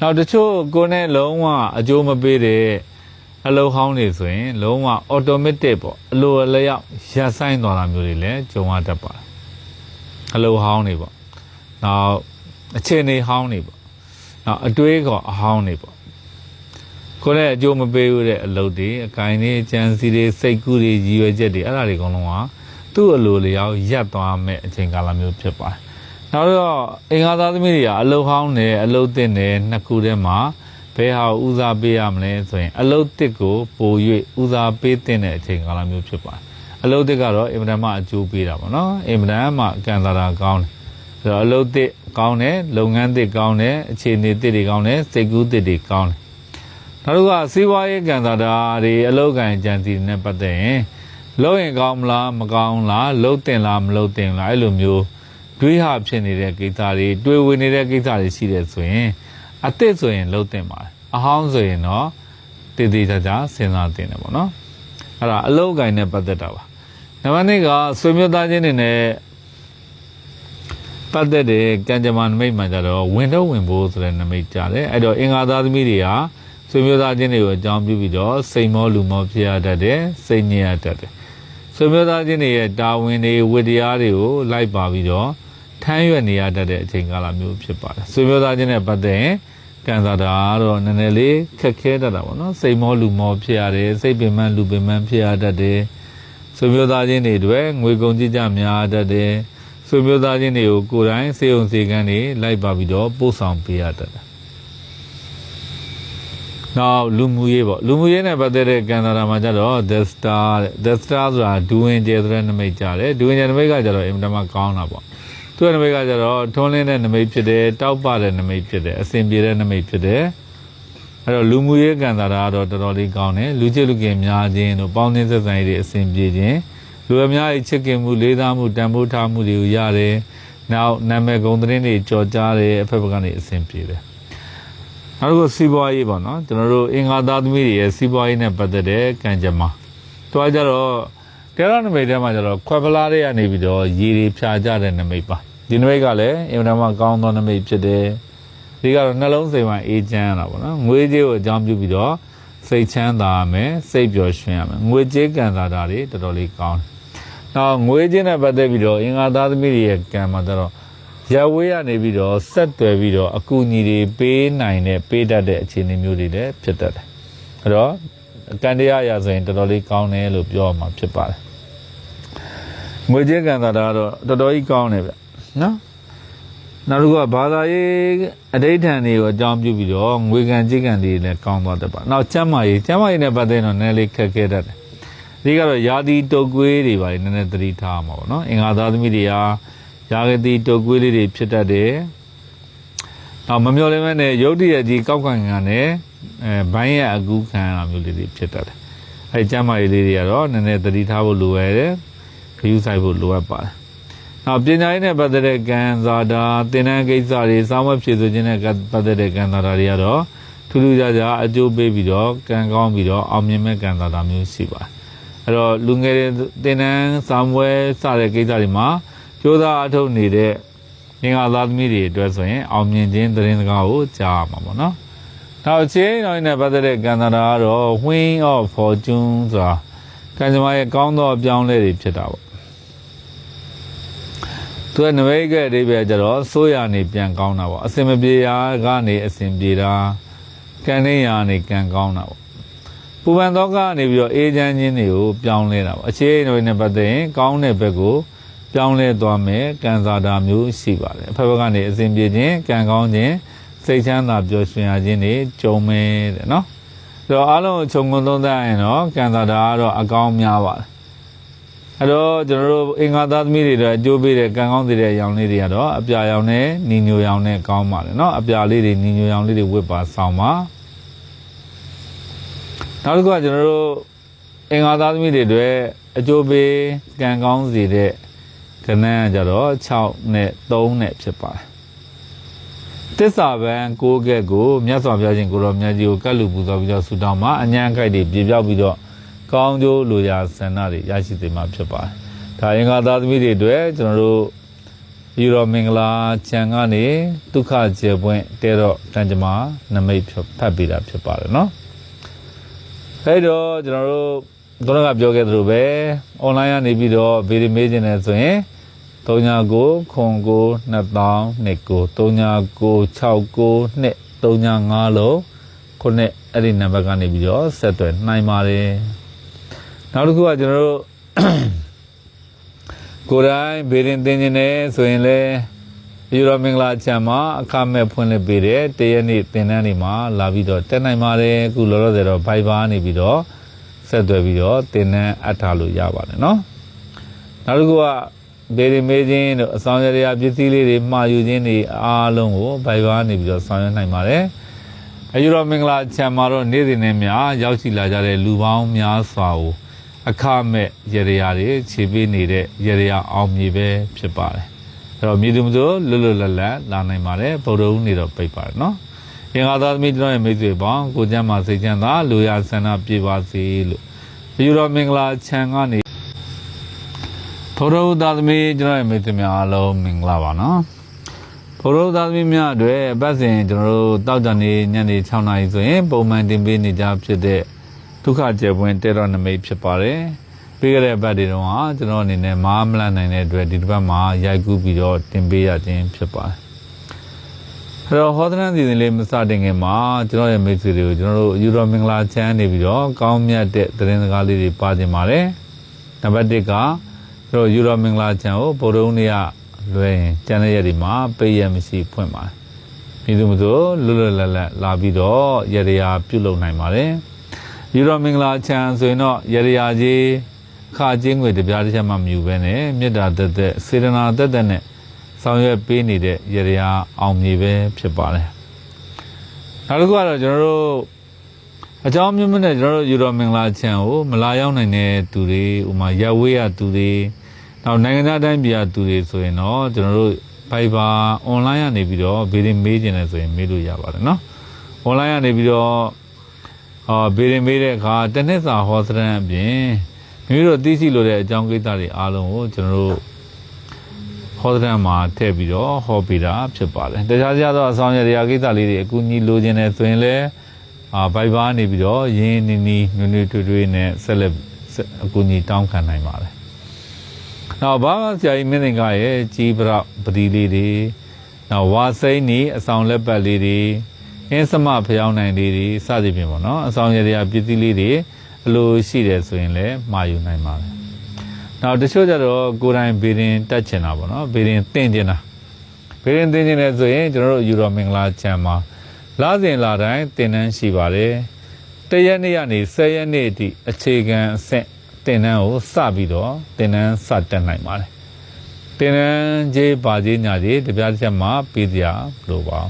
နောက်တချို့ကိုယ်နဲ့လုံးဝအကျိုးမပေးတဲ့အလုပ်ဟောင်းတွေဆိုရင်လုံးဝ automatic ပေါ့အလိုအလျောက်ရပ်ဆိုင်သွားတာမျိုးတွေလည်းကြုံရတတ်ပါတယ်အလုပ်ဟောင်းတွေပေါ့နောက်အခြေအနေဟောင်းတွေပေါ့နောက်အတွေးခေါ်အဟောင်းတွေပေါ့ကိုယ်နဲ့အကျိုးမပေးဘူးတဲ့အလုပ်တွေအကိုင်းတွေကြံစီတွေစိတ်ကူးတွေရည်ရွယ်ချက်တွေအဲ့ဒါတွေအကုန်လုံးကသူ့အလိုလျောက်ရပ်သွားမဲ့အချိန်ကာလမျိုးဖြစ်ပါတယ်နောက်တော့အင်္ဂါသားသမီးတွေကအလုပ်ဟောင်းနဲ့အလုပ်သစ်နဲ့နှစ်ခုထဲမှာဘယ်ဟာဦးစားပေးရမလဲဆိုရင်အလုပ်သစ်ကိုပို၍ဦးစားပေးတဲ့အချိန်ကာလမျိုးဖြစ်ပါတယ်အလုပ်သစ်ကတော့အင်မတန်မှအကျိုးပေးတာပေါ့နော်အင်မတန်မှကံစားတာကောင်းတယ်ဆိုတော့အလုပ်သစ်ကောင်းတယ်လုပ်ငန်းသစ်ကောင်းတယ်အခြေအနေသစ်တွေကောင်းတယ်စိတ်ကူးသစ်တွေကောင်းတယ်နောက်တစ်ခုကစီးပွားရေးကံစားတာတွေအလုပ်ကိုင်ကြံစီနဲ့ပတ်သက်ရင်လုပ်ရင်ကောင်းမလားမကောင်းလားလုပ်တင်လားမလုပ်တင်လားအဲ့လိုမျိုးတွေးဟာဖြစ်နေတဲ့ကိစ္စတွေတွေးဝင်နေတဲ့ကိစ္စတွေရှိတယ်ဆိုရင်အသစ်ဆိုရင်လုပ်တင်ပါတယ်အဟောင်းဆိုရင်တော့တည်တည်ကြကြစဉ်းစားတင်တယ်ပေါ့နော်အဲ့ဒါအလုပ်ကိုင်နဲ့ပတ်သက်တာပါနံပါတ်2ကဆွေမျိုးသားချင်းတွေနဲ့ပတ်သက်တဲ့ကံကြမ္မာနမိတ်မှကြတော့ဝင်တော့ဝင်ဖို့ဆိုတဲ့နမိတ်ကြတယ်အဲ့တော့အင်္ဂါသားသမီးတွေဟာဆွေမျိုးသားချင်းတွေကိုအကြောင်းပြုပြီးတော့စိတ်မောလူမောဖြစ်ရတတ်တယ်စိတ်ညစ်ရတတ်တယ်ဆွေမျိုးသားချင်းတွေရဲ့တာဝန်တွေဝတ္တရားတွေကိုလိုက်ပါပြီးတော့ထမ်းရွက်နေရတတ်တဲ့အချိန်ကာလမျိုးဖြစ်ပါတယ်ဆွေမျိုးသားချင်းနဲ့ပတ်သက်ရင်ကံစားတာတော့နည်းနည်းလေးခက်ခဲတတ်တာပေါ့နော်စိတ်မောလူမောဖြစ်ရတယ်စိတ်ပင်ပန်းလူပင်ပန်းဖြစ်ရတတ်တယ်ဆွေမျိုးသားချင်းတွေတွေငွေကုန်ကြကြများတတ်တယ်ဆွေမျိုးသားချင်းတွေကိုကိုယ်တိုင်စေုံစေကန်းတွေလိုက်ပါပြီးတော့ပို့ဆောင်ပေးရတတ်တယ်နောက်လူမှုရေးပေါ့လူမှုရေးနဲ့ပတ်သက်တဲ့ကံစားတာမှာကြတော့ the star ဆိုတာဒူဝင်ကျဲဆိုတဲ့နမိတ်ကြတယ်ဒူဝင်ကျဲနမိတ်ကကြတော့အင်မတန်မှကောင်းတာပေါ့သူ့နမိတ်ကကြတော့ထွန်းလင်းတဲ့နမိတ်ဖြစ်တယ်တောက်ပတဲ့နမိတ်ဖြစ်တယ်အစဉ်ပြေတဲ့နမိတ်ဖြစ်တယ်အဲ့တော့လူမှုရေးကံစားတာကတော့တော်တော်လေးကောင်းတယ်လူချစ်လူခင်များခြင်းတို့ပေါင်းသင်းဆက်ဆံရေးတွေအစဉ်ပြေခြင်းလူအများကြီးချစ်ခင်မှုလေးစားမှုတန်ဖိုးထားမှုတွေကိုရတယ်နောက်နာမည်ဂုဏ်သတင်းတွေကြော်ကြားတယ်အဖက်ဘက်ကနေအစဉ်ပြေတယ်နောက်တစ်ခုစီးပွားရေးပေါ့နော်ကျွန်တော်တို့အင်္ဂါသားသမီးတွေရဲ့စီးပွားရေးနဲ့ပတ်သက်တဲ့ကံကြမ္မာသူကကြတော့တဲရနမိတ်ထဲမှာကျတော့ခွက်ဖလားတွေကနေပြီးတော့ရေတွေဖြာကြတဲ့နမိတ်ပါဒီနမိတ်ကလည်းအင်မတန်မှကောင်းသောနမိတ်ဖြစ်တယ်ဒီကတော့နှလုံးစိမ်မှအေးချမ်းရတာပေါ့နော်ငွေကြေးကိုအကြောင်းပြုပြီးတော့စိတ်ချမ်းသာရမယ်စိတ်ပျော်ရွှင်ရမယ်ငွေကြေးကံစားတာတွေတော်တော်လေးကောင်းတယ်နောက်ငွေကြေးနဲ့ပတ်သက်ပြီးတော့အင်္ဂါသားသမီးတွေရဲ့ကံမှာကျတော့ရဝေးရနေပြီးတော့ဆက်သွယ်ပြီးတော့အကူအညီတွေပေးနိုင်တဲ့ပေးတတ်တဲ့အခြေအနေမျိုးတွေလည်းဖြစ်တတ်တယ်အဲ့တော့ကံတရားအရာဆိုရင်တော်တော်လေးကောင်းတယ်လို့ပြောရမှာဖြစ်ပါတယ်ငွေကြေးကံစားတာကတော့တော်တော်ကြီးကောင်းတယ်ဗျနော်နောက်တစ်ခုကဘာသာရေးအဋိဌာန်တွေကိုအကြောင်းပြုပြီးတော့ငွေကံကြေးကံတွေလည်းကောင်းသွားတတ်ပါနောက်ကျမ်းမာရေးနဲ့ပတ်သက်တော့နည်းနည်းလေးခက်ခဲတတ်တယ်ဒီကတော့ယာတိတုတ်ကွေးတွေပါနည်းနည်းသတိထားမှာပေါ့နော်အင်္ဂါသားသမီးတွေဟာယာကတိတုတ်ကွေးလေးတွေဖြစ်တတ်တယ်နောက်မမျှော်လင့်မဲ့နဲ့ရုတ်တရက်ကြီးကောက်ခံခံနဲ့ဘိုင်းရဲ့အကူခံရမျိုးလေးတွေဖြစ်တတ်တယ်အဲကျမ်းမာရေးလေးတွေကတော့နည်းနည်းသတိထားဖို့လိုရတယ်ခရူးဆိုင်ဖို့လိုအပ်ပါတယ်နောက်ပညာရေးနဲ့ပတ်သက်တဲ့ကံစားတာသင်တန်းကိစ္စတွေစောင့်မဖြည့်ဆိုခြင်းနဲ့ပတ်သက်တဲ့ကံစားတာတွေကတော့ထူးထူးခြားခြားအကျိုးပေးပြီးတော့ကံကောင်းပြီးတော့အောင်မြင်မဲ့ကံစားတာမျိုးရှိပါတယ်အဲ့တော့လူငယ်တွေသင်တန်းစာမွဲစတဲ့ကိစ္စတွေမှာ ကျိုးသားအထုတ်နေတဲ့ငင်္ဂါသားသမီးတွေအတွက်ဆိုရင်အောင်မြင်ခြင်းသတင်းစကားကိုကြားရမှာပေါ့နော်နောက်ချင်းတော်နဲ့ပတ်သက်တဲ့ကံတာကတော့ Wheel of Fortune ဆိုတာကံကြမ္မာရဲ့ကောင်းသောအပြောင်းလဲတွေဖြစ်တာပေါ့သူကနမိတ်ကအဓိပ္ပာယ်ကျတော့ဆိုးရနေပြန်ကောင်းတာပေါ့အစင်မပြေရာကနေအစင်ပြေတာကံနေရာနေကံကောင်းတာပေါ့ပူပန်သောကနေပြီးတော့အေးချမ်းခြင်းတွေကိုပြောင်းလဲတာပေါ့အခြေအနေတွေနဲ့ပတ်သက်ရင်ကောင်းတဲ့ဘက်ကိုပြောင်းလဲသွားမယ်ကံစားတာမျိုးရှိပါတယ်အဖက်ဘက်ကနေအစင်ပြေခြင်းကံကောင်းခြင်းစိတ်ချမ်းသာပျော်ရွှင်ရခြင်းတွေကြုံမယ်တဲ့နော်ဆိုတော့အားလုံးခြုံငုံသုံးသပ်ရင်တော့ကံစားတာကတော့အကောင်းများပါတယ်အဲ့တော့ကျွန်တော်တို့အင်္ဂါသားသမီးတွေတော့အကျိုးပေးတဲ့ကံကောင်းစေတဲ့ရောင်လေးတွေကတော့အပြာရောင်နဲ့နီညိုရောင်နဲ့ကောင်းပါတယ်နော်အပြာလေးတွေနီညိုရောင်လေးတွေဝတ်ပါဆောင်ပါနောက်တစ်ခုကကျွန်တော်တို့အင်္ဂါသားသမီးတွေအတွက်အကျိုးပေးကံကောင်းစေတဲ့ကဏ္ဍကြတော့6နဲ့3နဲ့ဖြစ်ပါတယ်သစ္စာပန်6ကက်ကိုမြတ်စွာဘုရားရှင်ကိုတော်မြတ်ကြီးကိုကတ်လူပူဇော်ပြီးတော့ဆုတောင်းမှာအញ្ញံခိုက်တွေပြေပြောက်ပြီးတော့ကောင်းကျိုးလိုရာဆန္ဒတွေရရှိစေမှာဖြစ်ပါတယ်ဒါအင်္ဂါသားသမီးတွေအတွက်ကျွန်တော်တို့ယူရောမင်္ဂလာချံကနေဒုက္ခကျေပွင့်တဲတော့ကံကြမ္မာနမိတ်ဖတ်ပေးတာဖြစ်ပါတယ်နော်အဲ့တော့ကျွန်တော်တို့ခေါင်းကပြောခဲ့သလိုပဲ online ကနေပြီးတော့ဗီဒီမေးခြင်းနဲ့ဆိုရင်39ခွန်ကို2000နှစ်ကို3969နှစ်395လုံးခုနှစ်အဲ့ဒီနံပါတ်ကနေပြီးတော့ဆက်သွယ်နိုင်ပါတယ်နောက်တစ်ခုကကျွန်တော်တို့ကိုယ်တိုင်ဗေဒင်သင်ခြင်းနဲ့ဆိုရင်လည်းယူရောမင်္ဂလာချမ်းမှာအခမဲ့ဖွင့်လှစ်ပေးတဲ့တရက်နေ့သင်တန်းတွေမှာလာပြီးတော့တက်နိုင်ပါတယ်အခုလောလောဆယ်တော့ Viber နေပြီးတော့ဆက်သွယ်ပြီးတော့သင်တန်းအပ်ထားလို့ရပါတယ်နော်နောက်တစ်ခုကဗေဒင်မေးခြင်းတို့အဆောင်ရရာပစ္စည်းလေးတွေမှာယူခြင်းတွေအားလုံးကို Viber နေပြီးတော့ဆောင်ရွက်နိုင်ပါတယ်ယူရောမင်္ဂလာချမ်းမှာတော့နေ့စဉ်နဲ့များရောက်ရှိလာကြတဲ့လူပေါင်းများစွာကိုအခမဲ့ရရာတွေခြေပေးနေတဲ့ရရာအောင်မြေပဲဖြစ်ပါတယ်အဲ့တော့မြေသူမဆိုလွတ်လွတ်လပ်လပ်လာနိုင်ပါတယ်ဗုဒ္ဓဦးနေတော့ပိတ်ပါတယ်နော်အင်္ဂါသားသမီးတို့ရဲ့မိတ်ဆွေပေါင်းကိုကျမ်းမှာစိတ်ချမ်းသာလူရဆန္ဒပြေပါစေလို့ယူရောမင်္ဂလာချမ်းကနေဗုဒ္ဓဦးသားသမီးတို့ရဲ့မိတ်ဆွေများအားလုံးမင်္ဂလာပါနော်ဗုဒ္ဓဦးသားသမီးများအတွက်အပတ်စဉ်ကျွန်တော်တို့တောက်ကြနေညနေ6နာရီဆိုရင်ပုံမှန်တင်ပေးနေကြဖြစ်တဲ့ဒုက္ခကျေပွင့်တဲတော်နမိတ်ဖြစ်ပါတယ်ပြီးခဲ့တဲ့ဘက်တွေတော့ကျွန်တော်အနေနဲ့မားမလန့်နိုင်တဲ့အတွက်ဒီတစ်ပတ်မှာရိုက်ကူးပြီးတော့တင်ပေးရခြင်းဖြစ်ပါတယ်အဲ့တော့ဟောသနာစီစဉ်လေးမစတင်ခင်မှာကျွန်တော်ရဲ့မိတ်ဆွေတွေကိုကျွန်တော်တို့ယူရောမင်္ဂလာချမ်းနေပြီးတော့ကောင်းမြတ်တဲ့သတင်းစကားလေးတွေပါတင်ပါတယ်နံပါတ်1ကကျွန်တော်ယူရောမင်္ဂလာချမ်းကိုဗုဒ္ဓဦးနေ့ကလွယ်ရင်ကျန်တဲ့ရက်တွေမှာပိတ်ရမရှိဖွင့်ပါတယ်ပြည်သူမျိုးလွတ်လွတ်လပ်လပ်လာပြီးတော့ရရာပြုလုပ်နိုင်ပါတယ်ယူရောမင်္ဂလာချမ်းဆိုရင်တော့ရရာကြီးခါချင်းငွေတပြားတစ်ချက်မှမယူဘဲနဲ့မေတ္တာသက်သက်စေတနာသက်သက်နဲ့ဆောင်ရွက်ပေးနေတဲ့ရရာအောင်မြေပဲဖြစ်ပါတယ်နောက်တစ်ခုကတော့ကျွန်တော်တို့အကြောင်းမျိုးမျိုးနဲ့ကျွန်တော်တို့ယူရောမင်္ဂလာချမ်းကိုမလာရောက်နိုင်တဲ့သူတွေဥမာရပ်ဝေးရသူတွေနောက်နိုင်ငံသားတိုင်းပြည်ရသူတွေဆိုရင်တော့ကျွန်တော်တို့ Viber online ကနေပြီးတော့ဗီဒီမေးခြင်းနဲ့ဆိုရင်မေးလို့ရပါတယ်နော် online ကနေပြီးတော့ဗီဒီမေးတဲ့အခါတစ်နှစ်စာဟောစရန်အပြင်မိမိတို့သိရှိလို့တဲ့အကြောင်းကိစ္စတွေအားလုံးကိုကျွန်တော်တို့ဟောစရန်မှာထည့်ပြီးတော့ဟောပေးတာဖြစ်ပါတယ်တခြားသောအဆောင်ရရာကိစ္စလေးတွေအကူအညီလိုချင်တယ်ဆိုရင်လည်းViber နေပြီးတော့ရင်းနီနီနွေနွေထွေးထွေးနဲ့ဆက်လက်အကူအညီတောင်းခံနိုင်ပါတယ်နောက်ဘာဆရာကြီးမင်းသင်္ကာရဲ့ကြီးပတိလေးတွေနောက်ဝါစိမ့်နီအဆောင်လက်ပတ်လေးတွေအင်းစမဖျောင်းနိုင်လေးတွေစသဖြင့်ပေါ့နော်အဆောင်ရရာပစ္စည်းလေးတွေအလိုရှိတယ်ဆိုရင်လည်းမှာယူနိုင်ပါတယ်နောက်တချို့ကျတော့ကိုယ်တိုင်ဗေဒင်တက်ချင်တာပေါ့နော်ဗေဒင်သင်ချင်တာဗေဒင်သင်ချင်တယ်ဆိုရင်ကျွန်တော်တို့ယူရောမင်္ဂလာချမ်းမှာလစဉ်လတိုင်းသင်တန်းရှိပါတယ်တရက်နေ့ကနေ10ရက်နေ့အထိအခြေခံအဆင့်သင်တန်းကိုစပြီးတော့သင်တန်းစတက်နိုင်ပါတယ်သင်တန်းကြီးပါကြီးညာကြီးတပြားတစ်ချက်မှာပေးကြလို့ပါ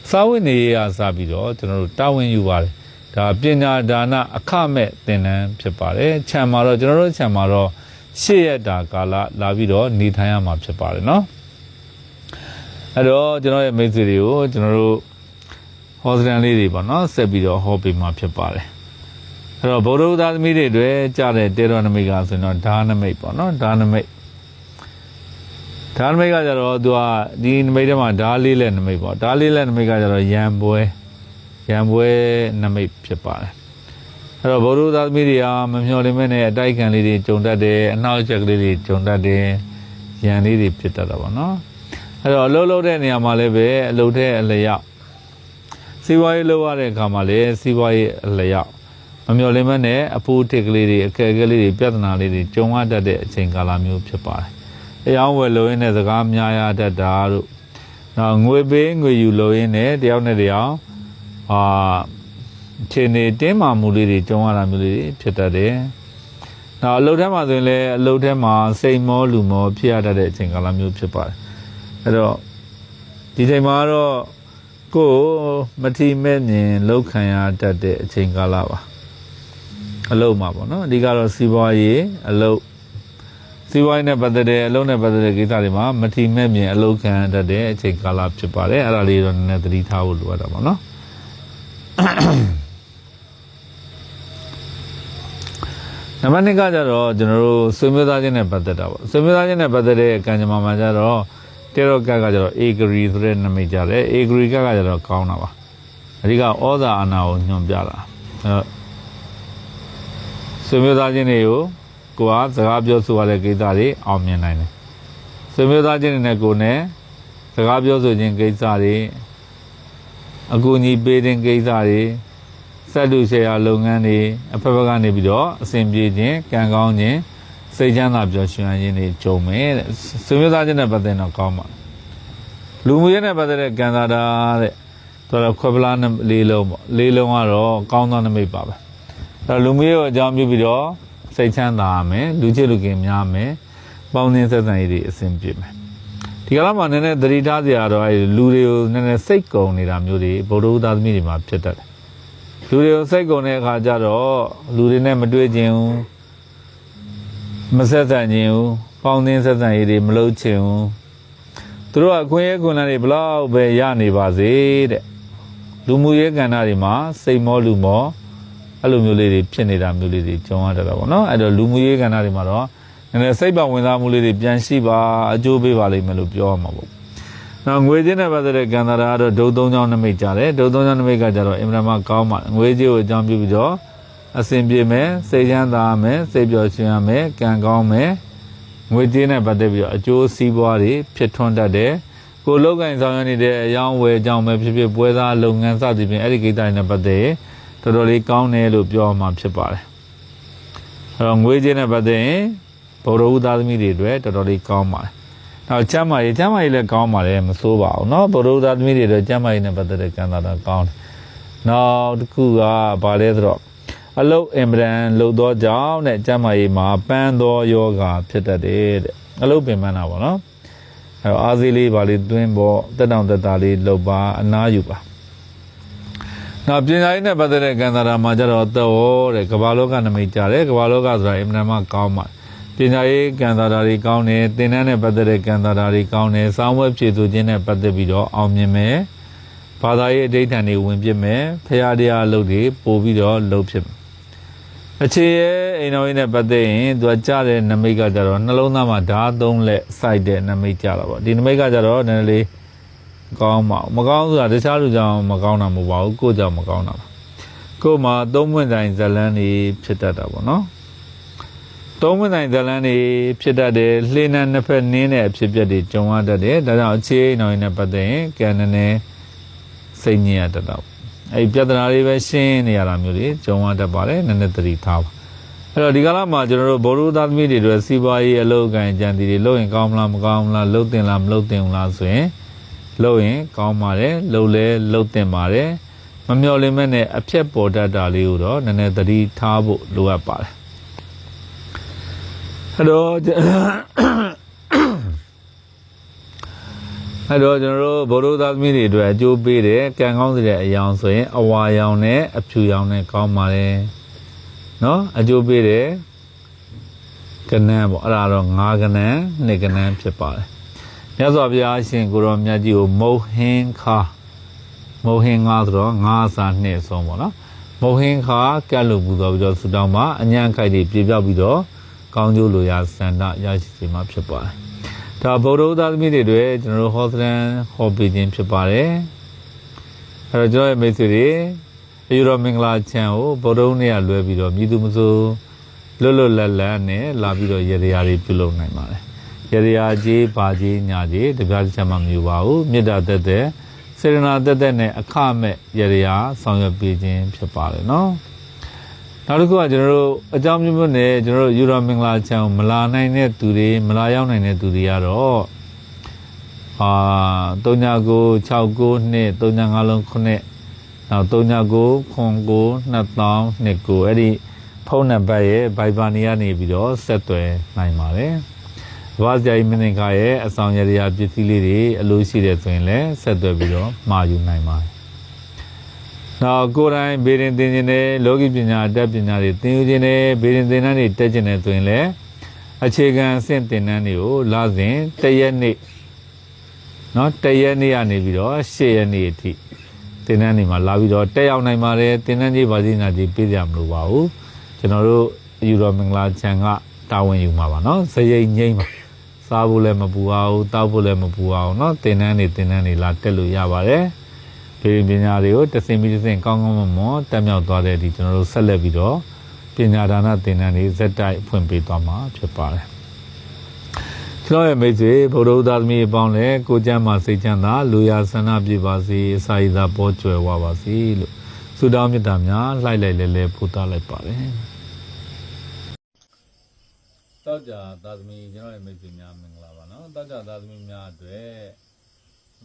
စာဝတ်နေရစပြီးတော့ကျွန်တော်တို့တာဝန်ယူပါတယ်ဒါပညာဒါနအခမဲ့သင်တန်းဖြစ်ပါတယ်ခြံမှာတော့ကျွန်တော်တို့ခြံမှာတော့8ရက်တာကာလလာပြီးတော့နေထိုင်ရမှာဖြစ်ပါတယ်เนาะအဲ့တော့ကျွန်တော်ရဲ့မိတ်ဆွေတွေကိုကျွန်တော်တို့ဟောစတန်လေးတွေပေါ့เนาะဆက်ပြီးတော့ဟောပေးမှာဖြစ်ပါတယ်အဲ့တော့ဗုဒ္ဓဦးသားသမီးတွေအတွက်ကြားတဲ့တေတော်နမိတ်ကဆိုရင်တော့ဓာနမိတ်ပေါ့เนาะဓာနမိတ် ဒါနမိတ်ကကြတော့သူကဒီနမိတ်ထဲမှာဓာလေးလက်နမိတ်ပေါ့ဓာလေးလက်နမိတ်ကကြတော့ရံပွဲနမိတ်ဖြစ်ပါတယ်အဲ့တော့ဘုရုသားသမီးတွေကမမျှော်လင့်မဲ့နဲ့အတိုက်ခံလေးတွေဂျုံတတ်တယ်အနှောက်အယှက်ကလေးတွေဂျုံတတ်တယ်ရံလေးတွေဖြစ်တတ်တာပေါ့နော်အဲ့တော့အလုပ်လုပ်တဲ့နေရာမှာလည်းပဲအလုပ်တဲ့အလျောက်စီးပွားရေးလုပ်ရတဲ့အခါမှာလည်းစီးပွားရေးအလျောက်မမျှော်လင့်မဲ့နဲ့အဖိုးတစ်ကလေးတွေအခက်အခဲလေးတွေပြဿနာလေးတွေဂျုံရတတ်တဲ့အချိန်ကာလမျိုးဖြစ်ပါတယ်အယောင်းဝယ်လို့ရင်းနဲ့စကားများရတတ်တာတို့နောက်ငွေပေးငွေယူလို့ရင်းနဲ့တယောက်နဲ့တယောက်ခြေနေတင်းမာမှုလေးတွေကြုံရတာမျိုးလေးဖြစ်တတ်တယ်။နောက်အလုပ်ထဲမှာဆိုရင်လည်းအလုပ်ထဲမှာစိတ်မောလူမောဖြစ်ရတတ်တဲ့အချိန်ကာလမျိုးဖြစ်ပါတယ်။အဲ့တော့ဒီချိန်မှာတော့ကိုယ်မထီမဲ့မြင်လောက်ခံရတတ်တဲ့အချိန်ကာလပါ။အလုပ်မှာပေါ့နော်။အဓိကတော့စီးပွားရေးအလုပ်စီးပွားရေးနဲ့ပတ်သက်တဲ့အလုပ်နဲ့ပတ်သက်တဲ့ကိစ္စတွေမှာမထီမဲ့မြင်အလုပ်ခံရတတ်တဲ့အချိန်ကာလဖြစ်ပါတယ်။အဲ့ဒါလေးတော့နည်းနည်းသတိထားဖို့လိုအပ်တာပေါ့နော်။နံပါတ်2ကကြတော့ကျွန်တော်တို့ဆွေမျိုးသားချင်းနဲ့ပတ်သက်တာပေါ့ဆွေမျိုးသားချင်းနဲ့ပတ်သက်တဲ့ကံကြမ္မာမှာကြတော့တေရောကကကြတော့ဧကရီဆိုတဲ့နမိတ်ကြတယ်ဧကရီကကြတော့ကောင်းတာပါအဓိကဩဇာအာဏာကိုညွှန်ပြတာဆွေမျိုးသားချင်းတွေကိုကစကားပြောဆိုရတဲ့ကိစ္စတွေအောင်မြင်နိုင်တယ်ဆွေမျိုးသားချင်းတွေနဲ့ကိုယ်နဲ့စကားပြောဆိုခြင်းကိစ္စတွေအကူအညီပေးတဲ့ကိစ္စတွေစက်လူရှယ်ယာလုပ်ငန်းတွေအဖက်ဖက်ကနေပြီးတော့အဆင်ပြေခြင်းကံကောင်းခြင်းစိတ်ချမ်းသာပျော်ရွှင်ခြင်းတွေကြုံမယ်တဲ့ဆွေမျိုးသားချင်းနဲ့ပတ်သက်တော့ကောင်းပါလူမှုရေးနဲ့ပတ်သက်တဲ့ကံသာတာတဲ့ဆိုတော့ခွဲပလားလေးလုံးပေါ့လေးလုံးကတော့ကောင်းသောနမိတ်ပါပဲအဲ့လူမှုရေးကိုအကြောင်းပြုပြီးတော့စိတ်ချမ်းသာမယ်လူချစ်လူခင်များမယ်ပေါင်းသင်းဆက်ဆံရေးတွေအဆင်ပြေမယ်ဒီကလာမှာနည်းနည်းသတိထားစရာတော့အဲ့လူတွေကိုနည်းနည်းစိတ်ကုန်နေတာမျိုးတွေဗုဒ္ဓသားသမီးတွေမှာဖြစ်တတ်တယ်လူတွေကိုစိတ်ကုန်တဲ့အခါကျတော့လူတွေနဲ့မတွေ့ခြင်းဘူးမဆက်ဆံခြင်းဘူးပေါင်းသင်းဆက်ဆံရေးတွေမလုပ်ခြင်းဘူးသူတို့ကအခွင့်အရေးခွင့်လန်းတွေဘလောက်ပဲရနေပါစေတဲ့လူမှုရေးကဏ္ဍတွေမှာစိတ်မောလူမောအဲ့လိုမျိုးလေးတွေဖြစ်နေတာမျိုးလေးတွေကြုံရတတ်တာပေါ့နော်အဲ့တော့လူမှုရေးကဏ္ဍတွေမှာတော့နည်းနည်းစိတ်ပါဝင်စားမှုလေးတွေပြန်ရှိပါအကျိုးပေးပါလိမ့်မယ်လို့ပြောရမှာပေါ့နောက်ငွေကြေးနဲ့ပတ်သက်တဲ့ကံတာကတော့ဒုသုံးချောင်းနမိတ်ကြတယ်ဒုသုံးချောင်းနမိတ်ကကြတော့အင်မတန်မှကောင်းပါငွေကြေးကိုအကြောင်းပြုပြီးတော့အဆင်ပြေမယ်စိတ်ချမ်းသာမယ်စိတ်ပျော်ရွှင်ရမယ်ကံကောင်းမယ်ငွေကြေးနဲ့ပတ်သက်ပြီးတော့အကျိုးစီးပွားတွေဖြစ်ထွန်းတတ်တယ်ကိုလောက်ကင်ဆောင်ရနေတဲ့အယောင်းဝယ်ကြောင်းပဲဖြစ်ဖြစ်ပွဲစားလုပ်ငန်းစသည်ဖြင့်အဲ့ဒီကိစ္စတွေနဲ့ပတ်သက်တော်တော်လေးကောင်းတယ်လို့ပြောမှဖြစ်ပါတယ်အဲ့တော့ငွေကြေးနဲ့ပတ်သက်ရင်ဗုဒ္ဓဦးသားသမီးတွေအတွက်တော်တော်လေးကောင်းပါတယ်နောက်ကျမ်းမာရေးလည်းကောင်းပါတယ်မစိုးပါဘူးเนาะဗုဒ္ဓသားသမီးတွေအတွက်ကျမ်းမာရေးနဲ့ပတ်သက်တဲ့ကံတာတော့ကောင်းတယ်နောက်တစ်ခုကဘာလဲဆိုတော့အလုတ်အင်မတန်လှုပ်သောကြောင့်တဲ့ကျမ်းမာရေးမှာပန်းသောယောဂဖြစ်တတ်တယ်တဲ့အလုတ်ပင်ပန်းတာပေါ့နော်အဲတော့အားစေးလေးပါလေးတွင်းပေါ့တက်တောင်တက်တာလေးလှုပ်ပါအနားယူပါနောက်ပညာရေးနဲ့ပတ်သက်တဲ့ကံတာမှာကျတော့သောတဲ့ကမ္ဘာလောကနမိတ်ကြတယ်ကမ္ဘာလောကဆိုတာအင်မတန်မှကောင်းပါပညာရေးကံတာတွေကောင်းတယ်သင်တန်းနဲ့ပတ်သက်တဲ့ကံတာတွေကောင်းတယ်စောင်းဝဲဖြည့်ဆိုခြင်းနဲ့ပတ်သက်ပြီးတော့အောင်မြင်မယ်ဘာသာရေးအဋ္ဌာန်တွေဝင်ပြမယ်ဖရာတရားအလုပ်တွေပို့ပြီးတော့လုပ်ဖြစ်မယ်အခြေရဲ့အိမ်တော်ရေးနဲ့ပတ်သက်ရင်သူကကြားတဲ့နမိတ်ကကြတော့နှလုံးသားမှာဓာတ်သုံးလက်စိုက်တဲ့နမိတ်ကြတာပေါ့ဒီနမိတ်ကကြတော့နည်းနည်းလေးကောင်းပါမကောင်းဆိုတာတခြားလူကြောင့်မကောင်းတာမဟုတ်ပါဘူးကိုယ့်ကြောင့်မကောင်းတာပါကိုယ်မှာသုံးဝင်တိုင်းဇလန်းတွေဖြစ်တတ်တာပေါ့နော်သုံးဝင်တိုင်းဇလန်းတွေဖြစ်တတ်တယ်လှေနဲ့နှစ်ဖက်နင်းတဲ့အဖြစ်အပျက်တွေကြုံရတတ်တယ်ဒါကြောင့်အခြေအိမ်တော်ရေးနဲ့ပတ်သက်ရင်ကံနဲ့စိတ်ညစ်ရတတ်တာအဲ့ပြဿနာတွေပဲရှင်းနေရတာမျိုးတွေကြုံရတတ်ပါတယ်နည်းနည်းသတိထားပါအဲ့တော့ဒီကလာမှာကျွန်တော်တို့ဗုဒ္ဓသားသမီးတွေတို့စီးပွားရေးအလုပ်ကိုင်ကြံတီတွေလုပ်ရင်ကောင်းမလားမကောင်းဘူးလားလုပ်တင်လားမလုပ်တင်ဘူးလားဆိုရင်လုပ်ရင်ကောင်းပါတယ်လုပ်လဲလုပ်တင်ပါတယ်မမျှော်လင့်မဲ့နဲ့အဖြစ်ပေါ်တတ်တာလေးကိုတော့နည်းနည်းသတိထားဖို့လိုအပ်ပါတယ်အဲ့တော့ကျွန်တော်တို့ဗုဒ္ဓသားသမီးတွေအတွက်အကျိုးပေးတယ်ကံကောင်းစေတဲ့အယောင်ဆိုရင်အဝါရောင်နဲ့အဖြူရောင်နဲ့ကောင်းပါတယ်နော်အကျိုးပေးတယ်ကနန်းပေါ့အဲ့ဒါတော့9ကနန်း2ကနန်းဖြစ်ပါတယ်မြတ်စွာဘုရားရှင်ကိုရောမြတ်ကြီးကိုမုတ်ဟင်းခါဆိုတော့9စာ2ဆုံးပေါ့နော်မုတ်ဟင်းခါကတ်လို့ပူတော်ပြီးတော့ဆူတောင်းမှာအညံ့ခိုက်တွေပြေပြောက်ပြီးတော့ကောင်းကျိုးလိုရာစန္ဒရရှိစေမှာဖြစ်ပါတယ် ဒါဗုဒ္ဓသာသမီတွေကျွန်တော်တို့ဟောစရန်ဟောပေးခြင်းဖြစ်ပါတယ်အဲ့တော့ကျွန်တော်ရဲ့မိတ်ဆွေတွေအယူတော်မင်္ဂလာချမ်းကိုဗုဒ္ဓနေ့ကလွဲပြီးတော့မြည်သူမစိုးလွတ်လွတ်လပ်လပ်နဲ့လာပြီးတော့ရေရာတွေပြုလုပ်နိုင်ပါတယ်ရေရာကြီးဘာကြီးညာကြီးတပြားတစ်ချက်မှမယူပါဘူးမေတ္တာသက်သက်စေတနာသက်သက်နဲ့အခမဲ့ရေရာဆောင်ရွက်ပေးခြင်းဖြစ်ပါတယ်နော်နောက်တစ်ခုကကျွန်တော်တို့အကြောင်းမျိုးမျိုးနဲ့ကျွန်တော်တို့ယူတော်မင်္ဂလာချမ်းကိုမလာနိုင်တဲ့သူတွေမလာရောက်နိုင်တဲ့သူတွေကတော့399692 35လုံး9နောက်3999292029အဲ့ဒီဖုန်းနံပါတ်ရဲ့ Viber နေရာနေပြီးတော့ဆက်သွယ်နိုင်ပါတယ်။ဘာသာရေးမင်းသင်္ကာရဲ့အဆောင်ရရာပစ္စည်းလေးတွေအလိုရှိတဲ့ဆိုရင်လည်းဆက်သွယ်ပြီးတော့မှာယူနိုင်ပါတယ်။နောက်ကိုယ်တိုင်ဘေးရင်သင်ခြင်းနဲ့လောကီပညာအတတ်ပညာတွေသင်ယူခြင်းနဲ့ဘေးရင်သင်တန်းတွေတက်ခြင်းနဲ့ဆိုရင်လည်းအခြေခံအဆင့်သင်တန်းတွေကိုလစဉ်1ရက်နေ့နော်1ရက်နေ့ကနေပြီးတော့10ရက်နေ့အထိသင်တန်းတွေမှာလာပြီးတော့တက်ရောက်နိုင်ပါတယ်သင်တန်းကြီးပါစီနာကြီးပြည့်ကြမလို့ပါဘူးကျွန်တော်တို့ယူတော်မင်္ဂလာချန်ကတာဝန်ယူမှာပါနော်ဇရိတ်ငိမ့်ပါစားဖို့လည်းမပူအောင်တောက်ဖို့လည်းမပူအောင်နော်သင်တန်းတွေလာတက်လို့ရပါတယ်ဒီပညာတွေကိုတဆင်ပြီးတဆင်ကောင်းကောင်းမွန်မွန်တက်မြောက်သွားတဲ့ဒီကျွန်တော်တို့ဆက်လက်ပြီးတော့ပညာဒါနသင်တန်းတွေဇက်တိုက်ဖွင့်ပေးသွားမှာဖြစ်ပါတယ်ကျွန်တော်ရဲ့မိတ်ဆွေဗုဒ္ဓသာသမီအပေါင်းလည်းကိုကျမ်းမှာစိတ်ချမ်းသာလူရဆန္ဒပြပါစေအစာရည်သာပေါ်ကျွယ်ဝပါစေလို့ဆုတောင်းမေတ္တာများလှိုက်လိုက်လဲပို့သလိုက်ပါတယ်တောက်ကြသာသမီကျွန်တော်ရဲ့မိတ်ဆွေများမင်္ဂလာပါနော်တောက်ကြသာသမီများအတွက်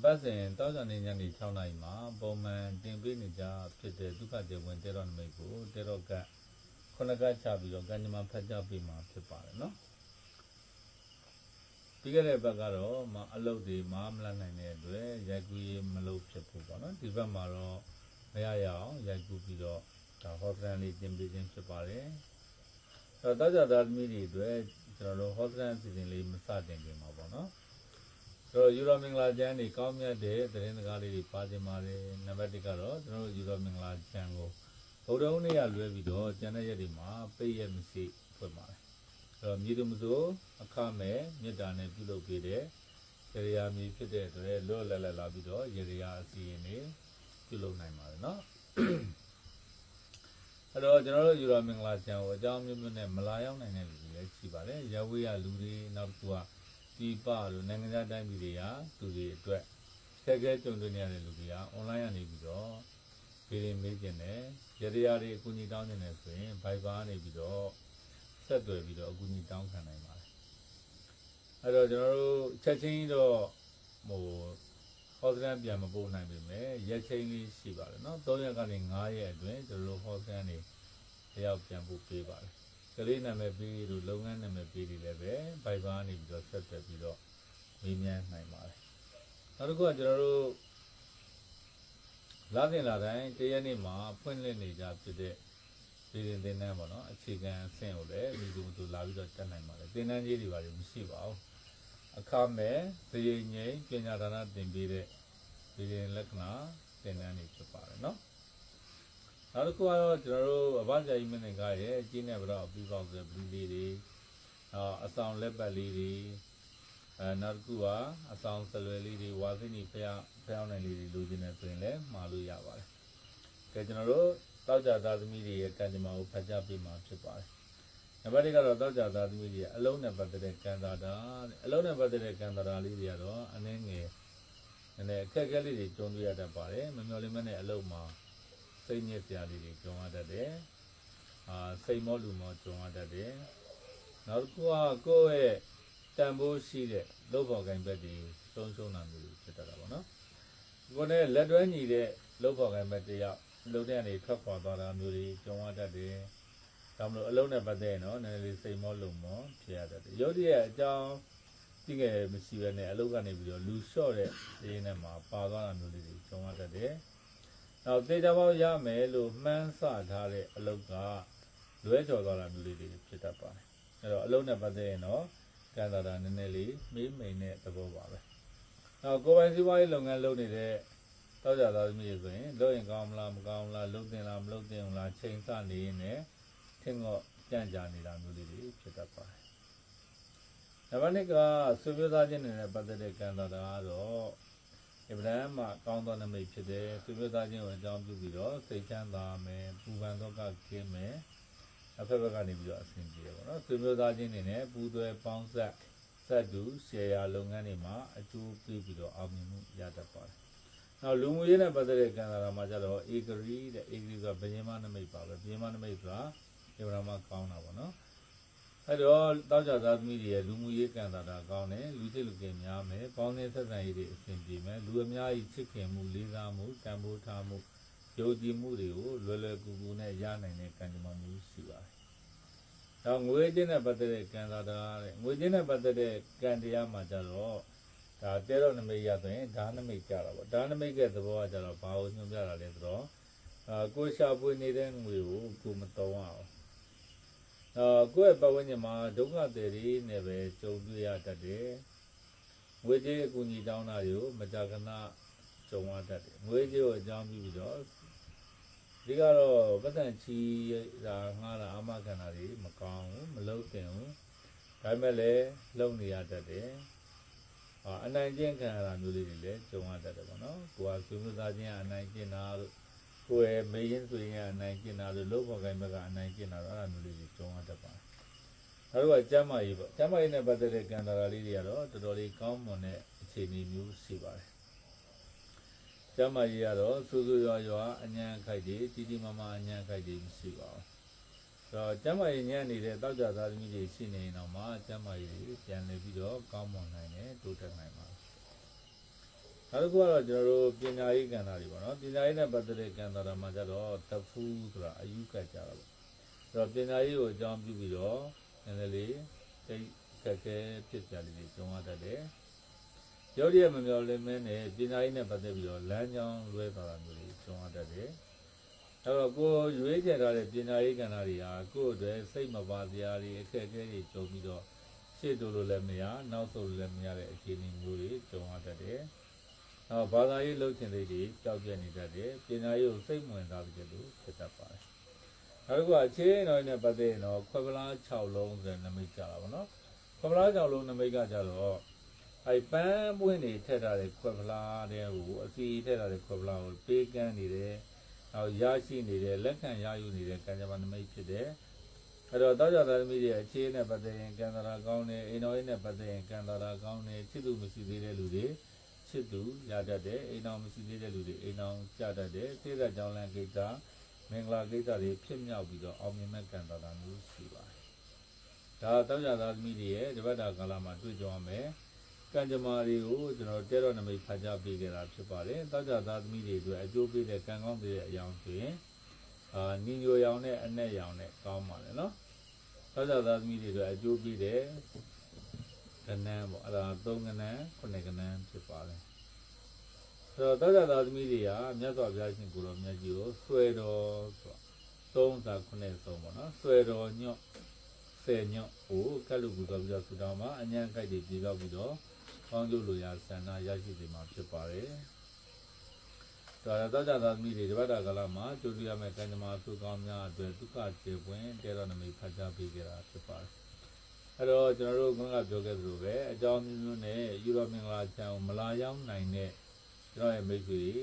ပတ်စဉ်တောက်ကြနေညနေ6နာရီမှာပုံမှန်တင်ပေးနေကြဖြစ်တဲ့ဒုက္ခကျေဝင်တဲတော်နမိတ်ကိုတဲတော်ကခုနကချပြီးတော့ကံကြမ္မာဖတ်ကြပေးမှာဖြစ်ပါတယ်နော်ပြီးခဲ့တဲ့ဘက်ကတော့အလုပ်တွေမလတ်နိုင်တဲ့အတွက်ရိုက်ကူးရေးမလုပ်ဖြစ်ဖို့ပေါ့နော်ဒီဘက်မှာတော့မရရအောင်ရိုက်ကူးပြီးတော့ဒါဟောစရန်လေးတင်ပေးခြင်းဖြစ်ပါတယ်အဲ့တော့တောက်ကြသားသမီးတွေအတွက်ကျွန်တော်တို့ဟောစရန်စီစဉ်လေးမစတင်ခင်မှာပေါ့နော်ဆိုတော့ယူရောမင်္ဂလာချမ်းတွေကောင်းမြတ်တဲ့သတင်းစကားလေးတွေပါတင်ပါတယ်နံပါတ်1ကတော့ကျွန်တော်တို့ယူရောမင်္ဂလာချမ်းကိုဗုဒ္ဓဟူးနေ့ကလွဲပြီးတော့ကျန်တဲ့ရက်တွေမှာပိတ်ရက်မရှိဖွင့်ပါတယ်မြည်သူမစိုးအခမဲ့မေတ္တာနဲ့ပြုလုပ်ပေးတဲ့ရေရာမြည်ဖြစ်တဲ့အတွက်လောလလလာပြီးတော့ရေရာအစီရင်တွေပြုလုပ်နိုင်ပါတယ်နော်အဲ့တော့ကျွန်တော်တို့ယူရမင်္ဂလာချမ်းကိုအကြောင်းမျိုးမျိုးနဲ့မလာရောက်နိုင်တဲ့လူတွေလည်းရှိပါတယ်ရဝေးရလူတွေနောက်တစ်ခုကဒီပလို့နိုင်ငံခြားတိုင်းပြည်တွေကသူတွေအတွက်ခက်ခဲကြုံတွေ့နေရတဲ့လူတွေကအွန်လိုင်းကနေပြီးတော့ဗီဒီယိုမေးကျင်တယ်ရေရာတွေအကူအညီတောင်းနေတယ်ဆိုရင် Viber နေပြီးတော့ဆက်သွယ်ပြီးတော့အကူအညီတောင်းခံနိုင်ပါတယ်အဲ့တော့ကျွန်တော်တို့ချက်ချင်းတော့ဟောစရန်ပြန်မပို့နိုင်ပေမဲ့ရက်ချင်းလေးရှိပါတယ်เนาะ3ရက်ကနေ5ရက်အတွင်းကျွန်တော်တို့ဟောစရန်တွေတယောက်ပြန်ပို့ပေးပါတယ်ကလေးနာမည်ပေးလို့လုပ်ငန်းနာမည်ပေးတွေလည်းပဲ Viber နေပြီးတော့ဆက်သွယ်ပြီးတော့မေးမြန်းနိုင်ပါတယ်နောက်တစ်ခုကကျွန်တော်တို့လာတင်လာတိုင်းတရက်နေ့မှာဖွင့်လှစ်နေကြဖြစ်တဲ့ဒီသင်တန်းပေါ့နော်အခြေခံအဆင့်ကိုလည်းဒီလိုမျိုးလာပြီးတော့တက်နိုင်ပါတယ်သင်တန်းကြီးတွေပါလို့မရှိပါဘူးအခမဲ့ဇေယျငိမ့်ပညာဒါနသင်ပေးတဲ့ဒီလက္ခဏာသင်တန်းတွေဖြစ်ပါတယ်နော်နောက်တစ်ခုကတော့ကျွန်တော်တို့အဘဇာယီမင်းကရဲ့အကျဉ်းနဲ့ဗတော့ပြီးပေါက်တဲ့ဘူးလေးတွေအဆောင်လက်ပတ်လေးတွေနောက်တစ်ခုကအဆောင်ဆလွယ်လေးတွေဝါစိနီဖျောင်းနိုင်လေးတွေလိုချင်တယ်ဆိုရင်လည်းမှာလို့ရပါတယ်ကဲကျွန်တော်တို့တောက်ကြသားသမီးတွေရဲ့ကံကြမ္မာကိုဖတ်ကြားပေးမှာဖြစ်ပါတယ်။နံပါတ်1ကတော့တောက်ကြသားသမီးတွေအလုံးနဲ့ပတ်သက်တဲ့ကံတာတာအလုံးနဲ့ပတ်သက်တဲ့ကံတာတာလေးတွေကတော့အနည်းငယ်နဲ့အခက်အခဲလေးတွေကြုံတွေ့ရတတ်ပါတယ်။မမျှော်လင့်မနဲ့အလုံးမှာစိတ်ညစ်စရာလေးတွေကြုံရတတ်တယ်။စိတ်မောလူမောကြုံရတတ်တယ်။နောက်တစ်ခုကကိုယ့်ရဲ့တန်ဖိုးရှိတဲ့လုပ်ဖော်ကိုင်ဘက်တွေဆုံးရှုံးတာမျိုးဖြစ်တတ်တာပေါ့နော်။ကိုယ်နဲ့လက်တွဲညီတဲ့လုပ်ဖော်ကိုင်ဘက်တယောက်လုံးတဲ့ကနေထွက်ခွာသွားတာမျိုးတွေကြုံရတတ်တယ်။ဒါမှမဟုတ်အလုံးနဲ့ပတ်သက်ရင်တော့နည်းနည်းလေးစိတ်မောလုံမောဖြစ်ရတတ်တယ်။ရုပ်တရက်အကြောင်းသိငယ်မရှိဘဲနဲ့အလုံးကနေပြီးတော့လူလျှော့တဲ့ဒီနဲ့မှာပါသွားတာမျိုးလေးတွေကြုံရတတ်တယ်။နောက်သေချာပေါက်ရမယ်လို့မှန်းဆထားတဲ့အလုံးကလွဲချော်သွားတာမျိုးလေးတွေဖြစ်တတ်ပါတယ်။အဲ့တော့အလုံးနဲ့ပတ်သက်ရင်တော့ကံတာနည်းနည်းလေးမေးမိန်တဲ့သဘောပါပဲ။နောက်ကိုယ်ပိုင်စီးပွားရေးလုပ်ငန်းလုပ်နေတဲ့တောက်ကြသားသမီးဆိုရင်လုပ်ရင်ကောင်းမလားမကောင်းလားလုပ်တင်လားမလုပ်တင်ဘူးလားချိန်ဆနေရင်လည်းထင်တော့ကြံ့ကြာနေတာမျိုးလေးတွေဖြစ်တတ်ပါတယ် နံပါတ်2ကဆွေမျိုးသားချင်းတွေနဲ့ပတ်သက်တဲ့ကံတော်တာကတော့အဗြဟံမှာကောင်းသောနမိတ်ဖြစ်တယ်ဆွေမျိုးသားချင်းကိုအကြောင်းပြုပြီးတော့စိတ်ချမ်းသာမယ်ပူပန်တော့ကကင်းမယ်အဖက်ဘက်ကနေပြီးတော့အဆင်ပြေတယ်ပေါ့နော်ဆွေမျိုးသားချင်းတွေနဲ့ပူးတွဲပေါင်းဆက်ဆက်တူရှယ်ယာလုပ်ငန်းတွေမှာအကျိုးပေးပြီးတော့အောင်မြင်မှုရတတ်ပါတယ်နောက်လူမှုရေးနဲ့ပတ်သက်တဲ့ကံတော်တာမှာကျတော့ဧကရီတဲ့ဧကရီကဘယင်းမနမိတ်ပါပဲဘယင်းမနမိတ်ဆိုတာအဗြဟံမှာကောင်းတာပေါ့နော်အဲ့တော့တောက်ကြသားသမီးတွေရဲ့လူမှုရေးကံတာကောင်းတယ်လူချစ်လူကင်များမယ်ပေါင်းသင်းဆက်ဆံရေးတွေအဆင်ပြေမယ်လူအများကြီးချစ်ခင်မှုလေးစားမှုတန်ဖိုးထားမှုယုံကြည်မှုတွေကိုလွယ်လွယ်ကူကူနဲ့ရနိုင်တဲ့ကံကြမ္မာမျိုးရှိပါတယ်။နောက်ငွေချင်းနဲ့ပတ်သက်တဲ့ကံတာတဲ့ငွေချင်းနဲ့ပတ်သက်တဲ့ကံတရားမှာကြတော့ဒါတဲတော့နမိတ်ရဆိုရင်ဓာနမိတ်ကြတာပေါ့ဓာနမိတ်ရဲ့သဘောကကြတော့ဘာကိုညွှန်ပြတာလဲဆိုတော့ကိုရှာပွေနေတဲ့ငွေကိုကိုမတုံးအောင်ကိုယ့်ရဲ့ပတ်ဝန်းကျင်မှာဒုက္ခတွေနဲ့ပဲကြုံတွေ့ရတတ်တယ်။ငွေကြေးအကူအညီတောင်းတာတွေကိုမကြာခဏကြုံရတတ်တယ်။ငွေကြေးကိုအကြောင်းပြုပြီးတော့ဒီကတော့ပတ်သက်ချီတာငှားတာအမခံတာတွေမကောင်းဘူးမလုပ်တင်ဘူး။ဒါပေမဲ့လည်းလုပ်နေရတတ်တယ်။အနိုင်ကျင့်ခံရတာမျိုးလေးတွေလည်းကြုံရတတ်တယ်ပေါ့နော်။ကိုယ်ကဆွေမျိုးသားချင်းအနိုင်ကျင့်တာလို့ကိုယ်ရဲ့မေးရင်ဆိုရင်အနိုင်ကျင့်တာလို့လုပ်ပေါ်ကိုင်ဘက်ကအနိုင်ကျင့်တာတော့အဲ့လိုမျိုးလေးတွေကြုံရတတ်ပါတယ်။နောက်တော့ကျမ်းမာရေးပေါ့ကျမ်းမာရေးနဲ့ပတ်သက်တဲ့ကံတာလေးတွေကတော့တော်တော်လေးကောင်းမွန်တဲ့အခြေအနေမျိုးရှိပါတယ်။ကျမ်းမာရေးကတော့စူးစူးရွာရွာအញ្ញံခိုက်တွေတီတီမာမာအញ្ញံခိုက်တွေမရှိပါဘူး။ဆိုတော့ကျမ်းမာရေးညံ့နေတဲ့တောက်ကြသားသမီးတွေရှိနေရင်တော့မှကျမ်းမာရေးတွေပြန်လည်ပြီးတော့ကောင်းမွန်နိုင်တယ်တိုးတက်နိုင်ပါတယ်။နောက်တစ်ခုကတော့ကျွန်တော်တို့ပညာရေးကဏ္ဍတွေပေါ့နော်ပညာရေးနဲ့ပတ်သက်တဲ့ကဏ္ဍတွေမှာကျတော့တဖူးဆိုတာအယူကတ်ကြတာပေါ့ဆိုတော့ပညာရေးကိုအကြောင်းပြုပြီးတော့နည်းနည်းလေးတိတ်ခက်ခဲဖြစ်ကြလေးတွေကြုံရတတ်တယ်ရုပ်ရည်မမျော်လင့်မဲနဲ့ပညာရေးနဲ့ပတ်သက်ပြီးတော့လမ်းကြောင်းလွဲသွားတာမျိုးတွေကြုံရတတ်တယ်အဲ့တော့ကိုရွေးချယ်ထားတဲ့ပညာရေးကဏ္ဍတွေဟာကိုယ့်အတွက်စိတ်မပါစရာတွေအခက်အခဲတွေကြုံပြီးတော့ရှေ့တိုးလို့လည်းမရနောက်ဆုတ်လို့လည်းမရတဲ့အခြေအနေမျိုးတွေကြုံရတတ်တယ်ဘာသာရေးလှုပ်ရှင်တွေကြောက်ကြနေတတ်တယ်ပညာရေးကိုစိတ်ဝင်စားပြီးလို့ဖြစ်တတ်ပါတယ်နောက်တစ်ခုကအခြေအနေတော်နဲ့ပတ်သက်ရင်တော့ခွက်ပလား6လုံးဆိုတဲ့နမိတ်ကြတာပေါ့နော်ခွက်ပလား6လုံးနမိတ်ကကြတော့ပန်းပွင့်တွေထည့်ထားတဲ့ခွက်ပလားတွေကိုအစီထည့်ထားတဲ့ခွက်ပလားကိုပေးကမ်းနေတယ်နောက်ရရှိနေတယ်လက်ခံရယူနေတဲ့ကံကြမ္မာနမိတ်ဖြစ်တယ်အဲ့တော့တောက်ကြသားသမီးတွေအခြေအနေနဲ့ပတ်သက်ရင်ကံတာရာကောင်းတယ်အိမ်တော်ရေးနဲ့ပတ်သက်ရင်ကံတာရာကောင်းတယ်ချစ်သူမရှိသေးတဲ့လူတွေချစ်သူရတတ်တယ်အိမ်အောင်မရှိသေးတဲ့လူတွေအိမ်အောင်ကြတတ်တယ်စိတ်ဓာတ်ကြောင်းလန့်ကိစ္စမင်္ဂလာကိစ္စတွေဖြစ်မြောက်ပြီးတော့အောင်မြင်မဲ့ကံတာတာမျိုးရှိပါတယ်ဒါတောက်ကြသားသမီးတွေရဲ့တပတ်တာကာလမှာတွေ့ကြရမယ်ကံကြမ္မာတွေကိုကျွန်တော်တဲတော်နမိတ်ဖတ်ကြားပေးခဲ့တာဖြစ်ပါတယ်တောက်ကြသားသမီးတွေအတွက်အကျိုးပေးတဲ့ကံကောင်းတဲ့အရာဆိုရင်ညီညိုရောင်နဲ့အနက်ရောင်နဲ့ကောင်းပါလေနော်တောက်ကြသားသမီးတွေအတွက်အကျိုးပေးတဲ့ကဏ္ဍပေါ့အဲ့ဒါ3ကဏ္ဍ9ကဏ္ဍဖြစ်ပါတယ်ဆိုတော့တောက်ကြသားသမီးတွေကမြတ်စွာဘုရားရှင်ကိုတော်မြတ်ကြီးကိုဆွဲတော်ဆို3စာ9ဆုံးပေါ့နော်ဆွဲတော်ညွတ်10ညွတ်ကိုကတ်လူကူတော်ပြီးတော့ဆူတောင်းမှာအញ្ញံခိုက်တွေပြေပြောက်ပြီးတော့ကောင်းကျိုးလိုရာဆန္ဒရရှိစေမှာဖြစ်ပါတယ်ဒါတောက်ကြသားသမီးတွေတပတ်တာကာလမှာကျိုးတွေ့ရမယ့်ကံကြမ္မာသုကောင်းများအတွက်ဒုက္ခကျေပွင့်တဲတော်နမိတ်ဖတ်ကြားပေးကြတာဖြစ်ပါတယ်အဲ့တော့ကျွန်တော်တို့ကပြောခဲ့သလိုပဲအကြောင်းမျိုးမျိုးနဲ့ယူရောမင်္ဂလာချမ်းမလာရောက်နိုင်တဲ့ကျွန်တော်ရဲ့မိတ်ဆွေတွေ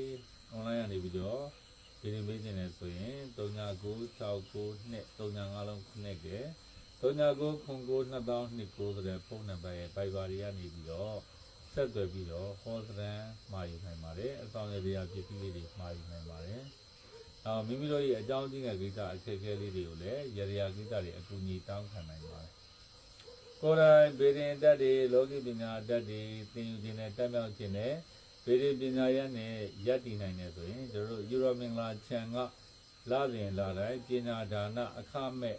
online ကနေပြီးတော့ဒီနေ့မေးနေတယ်ဆိုရင်399692 35လုံး9ကဲ39992029ဆိုတဲ့ဖုန်းနံပါတ်ရဲ့ Viber တွေကနေပြီးတော့ဆက်သွယ်ပြီးတော့ဟောစရန်မှာယူနိုင်ပါတယ်အဆောင်ရည်ပစ္စည်းလေးတွေမှာယူနိုင်ပါတယ်မိမိတို့ရဲ့အကြောင်းကြီးငယ်ကိစ္စအခက်အခဲလေးတွေကိုလည်းရရကိစ္စတွေအကူအညီတောင်းခံနိုင်ပါတယ်ကိုယ်တိုင်ဗေဒင်တက်တွေလောကီပညာတက်တွေသင်ယူခြင်းနဲ့တက်မြောက်ခြင်းနဲ့ဗေဒင်ပညာရနဲ့ရပ်တည်နိုင်တယ်ဆိုရင်တို့ယူရောမင်္ဂလာချံကလာစဉ်လာတိုင်းပညာဒါနအခမဲ့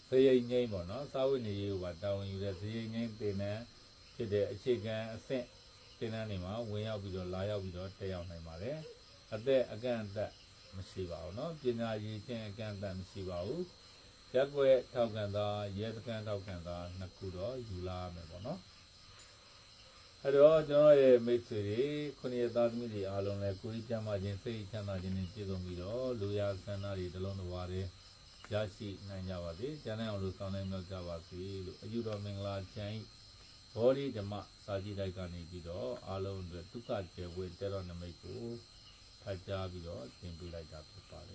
ဇေယိငိမ့်ပေါ့နော်စာဝိနည်းရေးကတာဝန်ယူတဲ့ဇေယိငိမ့်သင်တန်းဖြစ်တဲ့အခြေခံအဆင့်သင်တန်းတွေမှာဝင်ရောက်ပြီးတော့လာရောက်ပြီးတော့တက်ရောက်နိုင်ပါတယ်အသက်အကန့်အသတ်မရှိပါဘူးเนาะပညာရည်ချင်းအကန့်အသတ်မရှိပါဘူးရက်ွက်ထောက်ခံတာရဲစခန်းထောက်ခံတာနှစ်ခုတော့ယူလာမယ်ပေါ့နော်အဲ့တော့ကျွန်တော်ရဲ့မိတ်ဆွေတွေခုနှစ်ရက်သားသမီးတွေအားလုံးလည်းကိုယ်ကြီးကျမ်းမာခြင်းစိတ်ချမ်းသာခြင်းနဲ့ပြည့်စုံပြီးတော့လူရဆန္ဒတွေတစ်လုံးတစ်ဝါတွေရရှိနိုင်ကြပါစေကျမ်းနိုင်အောင်လို့ဆောင်နိုင်မြောက်ကြပါစေလို့အယူတော်မင်္ဂလာချမ်း ဘောဓိဓမ္မစာကြည့်တိုက်ကနေပြီးတော့အားလုံးအတွက်ဒုက္ခကျေဝေတေရောနမိတ်ကိုဖတ်ကြားပြီးတော့သင်ပေးလိုက်တာဖြစ်ပါတယ်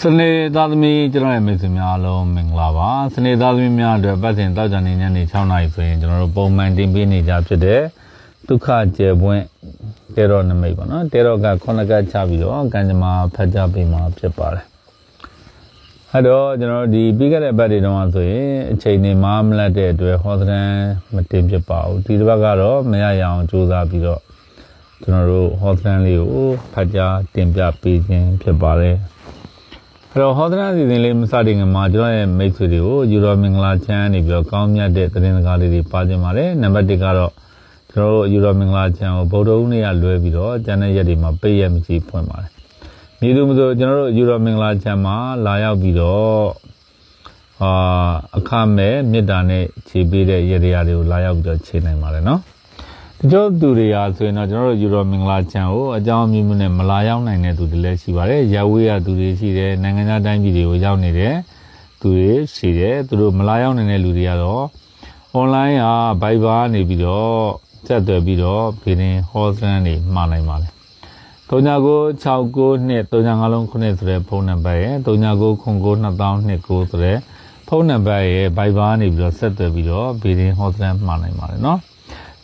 စနေသားသမီးကျွန်တော်ရဲ့မိတ်ဆွေများအားလုံးမင်္ဂလာပါစနေသားသမီးများအတွက်ပတ်စဉ်တောက်ကြနေညနေ6နာရီဆိုရင်ကျွန်တော်တို့ပုံမှန်တင်ပေးနေကြဖြစ်တဲ့ဒုက္ခကျေပွင့်တေရောနမိတ်ပေါ့နော်တေရောက9ကချပြီးတော့ကံကြမ္မာဖတ်ကြားပေးမှာဖြစ်ပါတယ်အဲ့တော့ကျွန်တော်ဒီပြီးခဲ့တဲ့ဘက်တွေတုန်းကဆိုရင်အချိန်နေမမလတ်တဲ့အတွက်ဟောသဏ္ဍာန်မတင်ဖြစ်ပါဘူးဒီတစ်ပတ်ကတော့မရရအောင်ကြိုးစားပြီးတော့ကျွန်တော်တို့ဟောသဏ္ဍာန်လေးကိုဖတ်ကြားတင်ပြပေးခြင်းဖြစ်ပါတယ်အဲ့တော့ဟောသဏ္ဍာန်စီစဉ်လေးမစတင်ခင်မှာကျွန်တော်ရဲ့မိတ်ဆွေတွေကိုယူရောမင်္ဂလာချမ်းနေပြီးတော့ကောင်းမြတ်တဲ့သတင်းစကားလေးတွေပါခြင်းပါတယ်နံပါတ်1ကတော့ကျွန်တော်တို့ယူရောမင်္ဂလာချမ်းကိုဗုဒ္ဓဦးနေ့ကလွဲပြီးတော့ကျန်တဲ့ရက်တွေမှာပိတ်ရက်မရှိဖွင့်ပါတယ်မြေသူမဆိုကျွန်တော်တို့ယူရောမင်္ဂလာချမ်းမှာလာရောက်ပြီးတော့အခမဲ့မေတ္တာနဲ့ခြေပေးတဲ့ရက်တွေကိုလာရောက်ပြီးတော့ခြေနိုင်ပါတယ်နော်တချို့သူတွေအားဆိုရင်တော့ကျွန်တော်တို့ယူရောမင်္ဂလာချမ်းကိုအကြောင်းအမျိုးမျိုးနဲ့မလာရောက်နိုင်တဲ့သူတွေလည်းရှိပါတယ်ရဝေးရသူတွေရှိတယ်နိုင်ငံခြားတိုင်းပြည်တွေကိုရောက်နေတဲ့သူတွေရှိတယ်သူတို့မလာရောက်နိုင်တဲ့လူတွေကတော့ online က Viber နေပြီးတော့ဆက်သွယ်ပြီးတော့ဖေးရင်ဟောစမ်းနေမှားနိုင်ပါတယ်3996923959ဆိုတဲ့ဖုန်းနံပါတ်ရဲ့39992029ဆိုတဲ့ဖုန်းနံပါတ်ရဲ့ Viber နေပြီးတော့ဆက်သွယ်ပြီးတော့ဖေးရင်ဟောစမ်းမှားနိုင်ပါတယ်နော်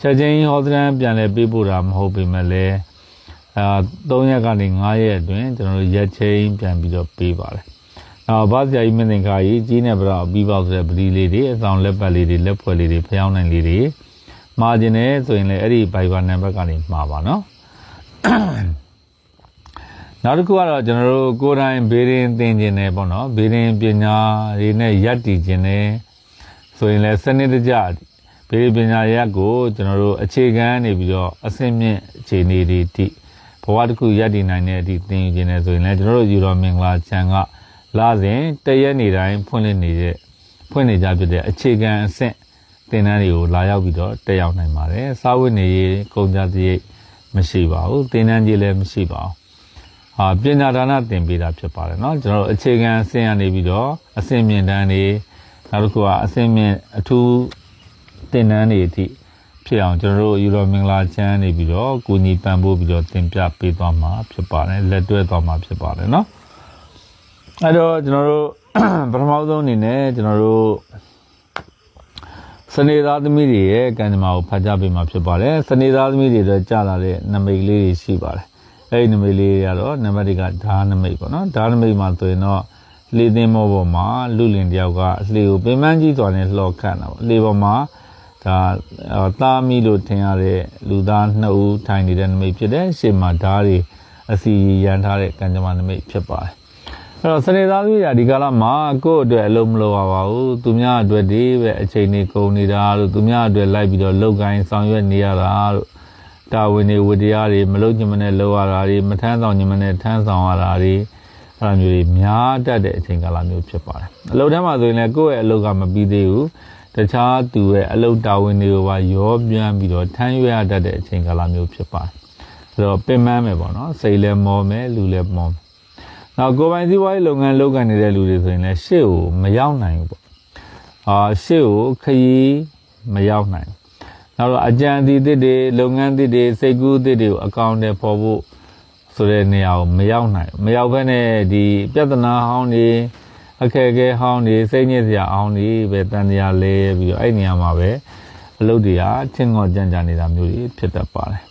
ချက်ချင်းဟောစမ်းပြန်လဲပေးပို့တာမဟုတ်ပေမဲ့လည်း3ရက်ကနေ5ရက်အတွင်းကျွန်တော်တို့ရက်ချင်းပြန်ပြီးတော့ပေးပါတယ်နောက်ဘာဆရာကြီးမင်းသင်္ကာကြီးကြီးနေပြတော့ပြီးပေါက်ဆိုတဲ့ပတိလေးတွေအဆောင်လက်ပတ်လေးတွေလက်ဖွဲ့လေးတွေဖျောင်းနိုင်လေးတွေမှားခြင်းနဲ့ဆိုရင်လည်းအဲ့ဒီ Viber နံပါတ်ကနေမှားပါနော်နောက်တစ်ခုကတော့ကျွန်တော်တို့ကိုယ်တိုင်ဘေးရင်သင်ခြင်းနဲ့ပေါ့နော်ဘေးရင်ပညာတွေနဲ့ယက်တည်ခြင်းနဲ့ဆိုရင်လည်းစနစ်တကျဘေးပညာရက်ကိုကျွန်တော်တို့အခြေခံနေပြီးတော့အဆင့်မြင့်အခြေအနေတွေတိဘဝတစ်ခုယက်တည်နိုင်တဲ့အထိသင်ယူခြင်းနဲ့ဆိုရင်လည်းကျွန်တော်တို့ယူတော်မင်္ဂလာချမ်းကလာစဉ်တရက်နေတိုင်းဖွင့်နေကြဖြစ်တဲ့အခြေခံအဆင့်သင်တန်းတွေကိုလာရောက်ပြီးတော့တက်ရောက်နိုင်ပါတယ်စာဝတ်နေရေးကုန်ကြစရိတ်မရှိပါဘူးသင်တန်းကြီးလည်းမရှိပါဘူးပညာဒါနသင်ပေးတာဖြစ်ပါတယ်เนาะကျွန်တော်တို့အခြေခံအဆင့်ကနေပြီးတော့အဆင့်မြင့်တန်းတွေနောက်တစ်ခုကအဆင့်မြင့်အထူးသင်တန်းတွေအထိဖြစ်အောင်ကျွန်တော်တို့ယူရောမင်္ဂလာချမ်းနေပြီးတော့ကိုညီပံ့ပိုးပြီးတော့သင်ပြပေးသွားမှာဖြစ်ပါတယ်လက်တွဲသွားမှာဖြစ်ပါတယ်เนาะအဲ့တော့ကျွန်တော်တို့ပထမဆုံးအနေနဲ့ကျွန်တော်တို့စနေသားသမီးတွေရဲ့ကံကြမ္မာကိုဖတ်ကြားပေးမှာဖြစ်ပါတယ်စနေသားသမီးတွေတော့ကြာလာတဲ့နမိတ်လေးတွေရှိပါတယ်အဲ့ဒီနမိတ်လေးတွေကတော့နံပါတ်1ကဓာနမိတ်ပေါ့နော်ဓာနမိတ်မှာဆိုရင်တော့လေသင်းမောပေါ်မှာလူလင်တယောက်ကလှေကိုပင်ပန်းကြီးစွာနဲ့လှော်ခတ်တာပေါ့လှေပေါ်မှာဒါသားမီလို့ထင်ရတဲ့လူသား2ဦးထိုင်နေတဲ့နမိတ်ဖြစ်တဲ့ရှေ့မှာဓာတွေအစီရန်ထားတဲ့ကံကြမ္မာနမိတ်ဖြစ်ပါတယ်အဲ့တော့စနေသားသမီးတွေဒီကာလမှာကိုယ့်အတွက်အလုံးမလိုပါဘူးသူများအတွက်ဒီပဲအချိန်နေကုန်နေတာလို့သူများအတွက်လိုက်ပြီးတော့လောက်ကိုင်းဆောင်ရွက်နေရတာလို့တာဝန်တွေဝတ္တရားတွေမလုံးညမနဲ့လောက်ရတာတွေမထမ်းဆောင်ညမနဲ့ထမ်းဆောင်ရတာတွေအဲ့လိုမျိုးတွေများတတ်တဲ့အချိန်ကာလမျိုးဖြစ်ပါတယ်အလုပ်တန်းမှာဆိုရင်လည်းကိုယ့်ရဲ့အလုပ်ကမပြီးသေးဘူးတခြားသူရဲ့အလုပ်တာဝန်တွေကိုပါရောပြန်ပြီးတော့ထမ်းရွက်ရတတ်တဲ့အချိန်ကာလမျိုးဖြစ်ပါတယ်အဲ့တော့ပင်ပန်းမယ်ပေါ့နော်စိတ်လည်းမောမယ်လူလည်းမောမယ်နောက်ကိုယ်ပိုင်စီးပွားရေးလုပ်ငန်းလုပ်ကိုင်နေတဲ့လူတွေဆိုရင်လည်းရှေ့ကိုမရောက်နိုင်ဘူးပေါ့ရှေ့ကိုခရီးမရောက်နိုင်နောက်တော့အကြံအစီအသစ်တွေလုပ်ငန်းသစ်တွေစိတ်ကူးသစ်တွေကိုအကောင့်ထဲပေါ်ဖို့ဆိုတဲ့နေရာကိုမရောက်ဘဲနဲ့ဒီပြဿနာဟောင်းတွေအခက်အခဲဟောင်းတွေစိတ်ညစ်စရာဟောင်းတွေပဲတန်တရားလဲပြီးတော့အဲ့နေရာမှာပဲအလုပ်တွေကချင်းငေါ့ကြံ့ကြနေတာမျိုးတွေဖြစ်တတ်ပါတယ်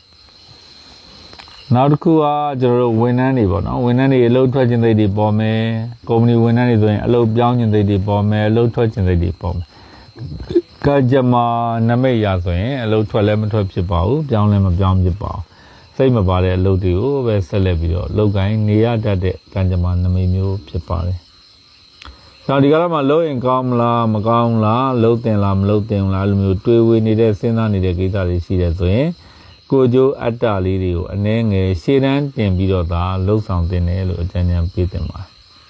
နောက်တစ်ခုကကျွန်တော်တို့ဝန်ထမ်းတွေပေါ့နော်ဝန်ထမ်းတွေအလုပ်ထွက်ခြင်းစိတ်တွေပေါ်မယ်ကုမ္ပဏီဝန်ထမ်းတွေဆိုရင်အလုပ်ပြောင်းခြင်းစိတ်တွေပေါ်မယ်အလုပ်ထွက်ခြင်းစိတ်တွေပေါ်မယ်ကကြမ္မာနမိတ်ရဆိုရင်အလုပ်ထွက်လည်းမထွက်ဖြစ်ပါဘူးပြောင်းလည်းမပြောင်းဖြစ်ပါဘူးစိတ်မပါတဲ့အလုပ်တွေကိုပဲဆက်လက်ပြီးတော့လုပ်ကိုင်းနေရတတ်တဲ့ကံကြမ္မာနမိတ်မျိုးဖြစ်ပါတယ်ဒီကာလမှာလုံးရင်ကောင်းမလားမကောင်းလားလုံးတင်လားမလုံးတင်လားအဲ့လိုမျိုးတွေးဝေနေတဲ့စဉ်းစားနေတဲ့ကိစ္စတွေရှိတယ်ဆိုရင်ကိုကျိုးအတ္တလေးတွေကိုအနည်းငယ်ရှေ့တန်းတင်ပြီးတော့သာလှုပ်ဆောင်တင်တယ်လို့အကြံဉာဏ်ပေးတင်ပါတယ်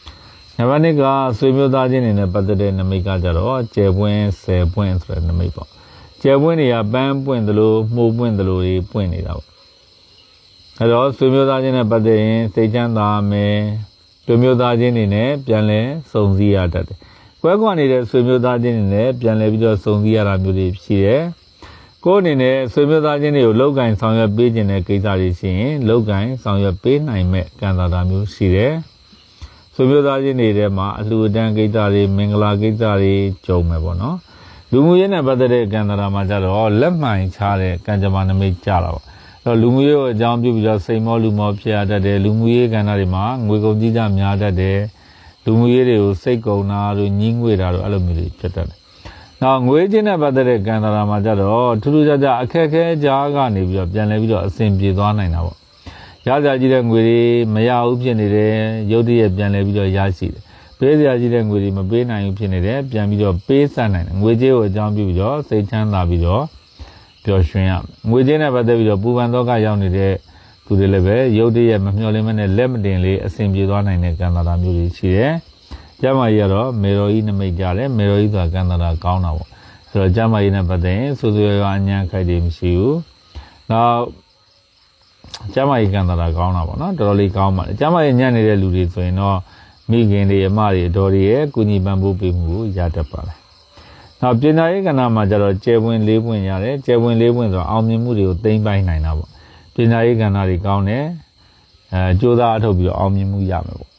။နံပါတ်2ကဆွေမျိုးသားချင်းတွေနဲ့ပတ်သက်တဲ့နမိတ်ကကြတော့ကျယ်ပွင့်ဆယ်ပွင့်ဆိုတဲ့နမိတ်ပေါ့။ကျယ်ပွင့်တွေကပန်းပွင့်သလိုမှုပွင့်သလိုတွေပွင့်နေတာပေါ့။အဲ့တော့ဆွေမျိုးသားချင်းနဲ့ပတ်သက်ရင်စိတ်ချမ်းသာမယ်။ဆွေမျိုးသားချင်းတွေနဲ့ပြန်လဲစုံစည်းရတတ်တယ်။ ကွဲကွာနေတဲ့ဆွေမျိုးသားချင်းတွေနဲ့ပြန်လည်ပြီးတော့စုံစည်းရတာမျိုးတွေရှိတယ်ကိုယ်အနေနဲ့ဆွေမျိုးသားချင်းတွေကိုလောက်ကင်ဆောင်ရွက်ပေးခြင်းတဲ့ကိစ္စတွေရှိရင်လောက်ကင်ဆောင်ရွက်ပေးနိုင်မဲ့ကံသာတာမျိုးရှိတယ်ဆွေမျိုးသားချင်းတွေထဲမှာအလှူအတန်းကိစ္စတွေမင်္ဂလာကိစ္စတွေကြုံမယ်ပေါ့နော်လူမှုရေးနဲ့ပတ်သက်တဲ့ကံသာတာမှာကြတော့လက်မှန်ချတဲ့ကံကြမ္မာနမိတ်ကြတာပေါ့အဲ့တော့လူမှုရေးကိုအကြောင်းပြုပြီးတော့စိတ်မောလူမောဖြစ်ရတတ်တယ်လူမှုရေးကဏ္ဍတွေမှာငွေကုန်ကြီးကြများတတ်တယ်လူမှုရေးတွေကိုစိတ်ကုန်တာတို့ညှင်းငွေတာတို့အဲ့လိုမျိုးတွေဖြစ်တတ်တယ်နောက်ငွေချင်းနဲ့ပတ်သက်တဲ့ကံသာတာမှာကြတော့ထူးထူးခြားခြားအခက်အခဲကြားကနေပြီးတော့ပြန်လဲပြီးတော့အဆင်ပြေသွားနိုင်တာပေါ့ရစရာကြီးတဲ့ငွေတွေမရဘူးဖြစ်နေတယ်ရုတ်တရက်ပြန်လဲပြီးတော့ရရှိတယ်ပေးစရာကြီးတဲ့ငွေတွေမပေးနိုင်ဘူးဖြစ်နေတယ်ပြန်ပြီးတော့ပေးဆက်နိုင်တယ်ငွေကြေးကိုအကြောင်းပြုပြီးတော့စိတ်ချမ်းသာပြီးတော့ပျော်ရွှင်ရငွေကြေးနဲ့ပတ်သက်ပြီးတော့ပူပန်သောကရောက်နေတဲ့သူတွေလည်းပဲရုတ်တရက်မမျှော်လင့်မနဲ့လက်မတင်လေးအဆင်ပြေသွားနိုင်တဲ့ကံသာတာမျိုးတွေရှိတယ်ကျမကြီးကတော့မေတော်ကြီးနမိတ်ကြတယ်မေတော်ကြီးဆိုတာကံသာတာကောင်းတာပေါ့ဆိုတော့ကျမကြီးနဲ့ပတ်သက်ရင်ဆိုးဆိုးရွားအညံ့ခိုက်တွေမရှိဘူးနောက်ကျမကြီးကံသာတာကောင်းတာပေါ့နော်တော်တော်လေးကောင်းပါတယ်ကျမကြီးညံ့နေတဲ့လူတွေဆိုရင်တော့မိခင်တွေအမတွေအတော်တွေရဲ့ကုညီပံ့ပိုးပေးမှုကိုရတတ်ပါတယ်နောက်ပညာရေးကဏ္ဍမှာကျတော့ကျယ်ပွင့်လေးပွင့်ရတယ်ကျယ်ပွင့်လေးပွင့်ဆိုတော့အောင်မြင်မှုတွေကိုသိမ့်ပိုင်းနိုင်တာပေါ့ပညာရေးကဏ္ဍတွေကောင်းတယ်ကြိုးစားအထောက်ပြီးတော့အောင်မြင်မှုရမယ်ပေါ့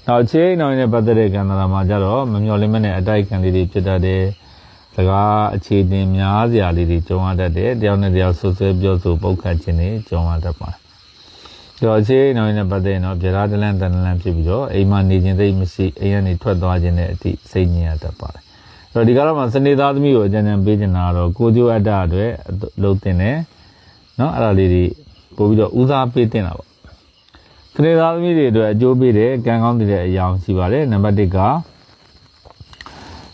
နောက်ခြေအိမ်တော်နဲ့ပတ်သက်တဲ့ကဏ္ဍမှာကျတော့မမျှော်လင့်မနဲ့အတိုက်ခံလေးတွေဖြစ်တတ်တယ်စကားအခြေတင်များစရာလေးတွေကြုံရတတ်တယ်တယောက်နဲ့တယောက်ဆွဆွဲပြောဆိုပုတ်ခတ်ခြင်းတွေကြုံရတတ်ပါတယ်တော့ခြေအိမ်တော်နဲ့ပတ်သက်ရင်တော့ဗျာဒလန်တန်လန်ဖြစ်ပြီးတော့အိမ်မှာနေခြင်းသိမရှိအိမ်ကနေထွက်သွားခြင်းနဲ့အတိစိတ်ညစ်ရတတ်ပါတယ်အဲ့တော့ဒီကတော့မှစနေသားသမီးကိုအကြံဉာဏ်ပေးချင်တာတော့ကိုကျိုးအတ္တအတွက်လုပ်တင်တယ်နော်အဲ့ဒါလေးတွေပို့ပြီးတော့ဦးစားပေးတင်တာပေါ့စနေသားသမီးတွေအတွက်အကျိုးပေးတဲ့ကံကောင်းတဲ့အရာရှိပါတယ်နံပါတ်1က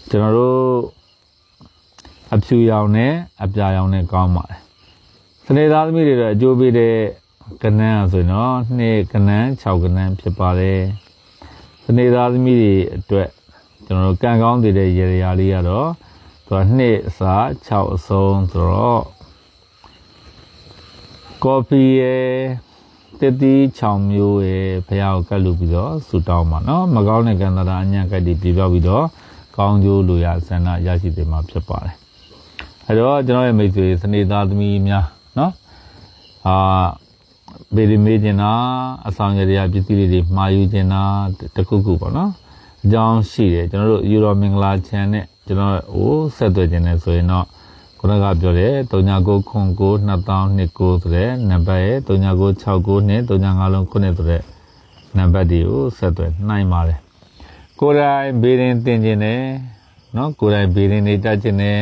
ကျွန်တော်တို့အဖြူရောင်နဲ့အပြာရောင်နဲ့ကောင်းပါတယ်စနေသားသမီးတွေအတွက်အကျိုးပေးတဲ့ကဏ္ဍဆိုရင်တော့2ကဏ္ဍ6ကဏ္ဍဖြစ်ပါတယ်စနေသားသမီးတွေအတွက်ကျွန်တော်တို့ကံကောင်းတဲ့ရေရာလေးကတော့သူက2အစား6အဆုံးဆိုတော့ကော်ဖီရဲ့တတိ6မျိုးရဲ့ဖျားကိုကတ်လို့ပြီးတော့ဆူတောင်းပါနော်မကောင်းတဲ့ကံတာအညံ့ကတ်တွေပြေပြောက်ပြီးတော့ကောင်းကျိုးလိုရာဆန္ဒရရှိတယ်မှာဖြစ်ပါတယ်အဲ့တော့ကျွန်တော်ရဲ့မိတ်ဆွေစနေသားသမီးများနော်ဗေဒမေးကျင်တာအဆောင်ရရာပစ္စည်းတွေမှာယူကျင်တာတခုခုပေါ့နော်အကြောင်းရှိတယ်ကျွန်တော်တို့ယူရောမင်္ဂလာချန်နဲ့ကျွန်တော်ဟိုဆက်သွယ်ခြင်းနဲ့ဆိုရင်တော့ခုနကပြောတယ်39992029ဆိုတဲ့နံပါတ်ရဲ့399692 3959ဆိုတဲ့နံပါတ်တွေကိုဆက်သွယ်နိုင်ပါတယ်ကိုယ်တိုင်ဘေးရင်တင်ခြင်းနဲ့နော်ကိုယ်တိုင်ဘေးရင်နေတတ်ခြင်းနဲ့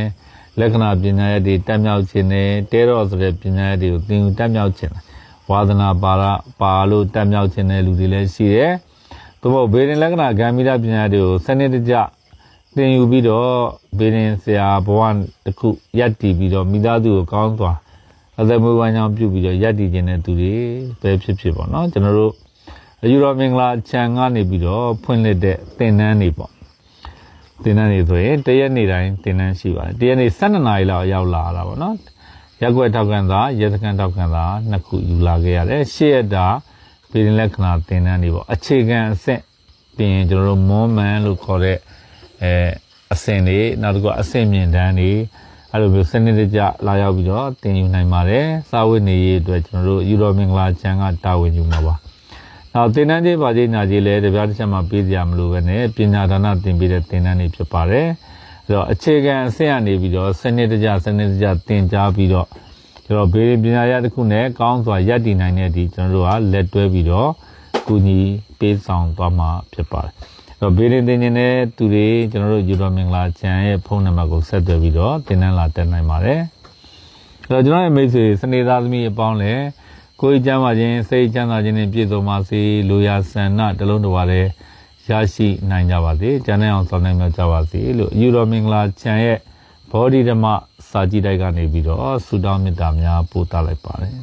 လက္ခဏာပညာရည်တွေတက်မြောက်ခြင်းနဲ့တဲတော်ဆိုတဲ့ပညာရည်တွေကိုသင်ယူတက်မြောက်ခြင်းဝါသနာပါလို့တက်မြောက်ခြင်းတဲ့လူတွေလည်းရှိတယ်သို့မဟုတ်ဘေးရင်လက္ခဏာဂမ်မီရပညာတွေကိုစနစ်တကျသင်ယူပြီးတော့ဘေးရင်ဆရာဘဝတစ်ခုရပ်တည်ပြီးတော့မိသားစုကိုကောင်းစွာအသက်မွေးဝမ်းကြောင်းပြုပြီးတော့ရပ်တည်ခြင်းတဲ့သူတွေပဲဖြစ်ပေါ့နော်ကျွန်တော်တို့ယူရောမင်္ဂလာချန်ကနေပြီးတော့ဖွင့်လှစ်တဲ့သင်တန်းတွေပေါ့သင်တန်းတွေဆိုရင်တရက်နေ့တိုင်းသင်တန်းရှိပါတယ်တရက်နေ့12နာရီလောက်ရောက်လာတာပေါ့နော်ရက်ွက်ထောက်ခံစာရက်စကန်ထောက်ခံစာ2ခုယူလာခဲ့ရတယ်ရှေ့ရက်တာဘေးရင်လက္ခဏာသင်တန်းတွေပေါ့အခြေခံအဆင့်ပြင်ကျွန်တော်တို့မွန်မန်လို့ခေါ်တဲ့အဆင့်တွေနောက်တစ်ခုအဆင့်မြင့်တန်းတွေအဲ့လိုမျိုးစနစ်တကျလာရောက်ပြီးတော့သင်ယူနိုင်ပါတယ်စာဝတ်နေရေးအတွက်ကျွန်တော်တို့ယူရောမင်္ဂလာချန်ကတာဝန်ယူမှာပါနောက်သင်တန်းကြီးပါကြီးညာကြီးလည်းတပြားတစ်ချက်မှပေးစရာမလိုပဲနဲ့ပညာဒါနသင်ပေးတဲ့သင်တန်းတွေဖြစ်ပါတယ်အဲ့တော့အခြေခံအဆင့်ကနေပြီးတော့စနစ်တကျသင်ကြားပြီးတော့ကျွန်တော်ဘေးပညာရတစ်ခုနဲ့ကောင်းစွာရပ်တည်နိုင်တဲ့ဒီကျွန်တော်တို့ကလက်တွဲပြီးတော့ကူညီပေးဆောင်သွားမှာဖြစ်ပါတယ်တော့ဘေးရင်တင်နေတဲ့သူတွေကျွန်တော်တို့ယူတော်မင်္ဂလာချန်ရဲ့ဖုန်းနံပါတ်ကိုဆက်သွယ်ပြီးတော့သင်တန်းလာတက်နိုင်ပါတယ်အဲ့တော့ကျွန်တော်ရဲ့မိတ်ဆွေစနေသားသမီးအပေါင်းလည်းကိုယ်ကျမ်းပါခြင်းစိတ်ချမ်းသာခြင်းနဲ့ပြည့်စုံပါစေလိုရာဆန္ဒတလုံးတစ်ပါးလည်းရရှိနိုင်ကြပါစေကျမ်းနိုင်အောင်ဆောင်နိုင်ကြပါစေလို့ယူတော်မင်္ဂလာချန်ရဲ့ဘောဓိဓမ္မစာကြည့်တိုက်ကနေပြီးတော့ဆုတောင်းမေတ္တာများပို့သလိုက်ပါတယ်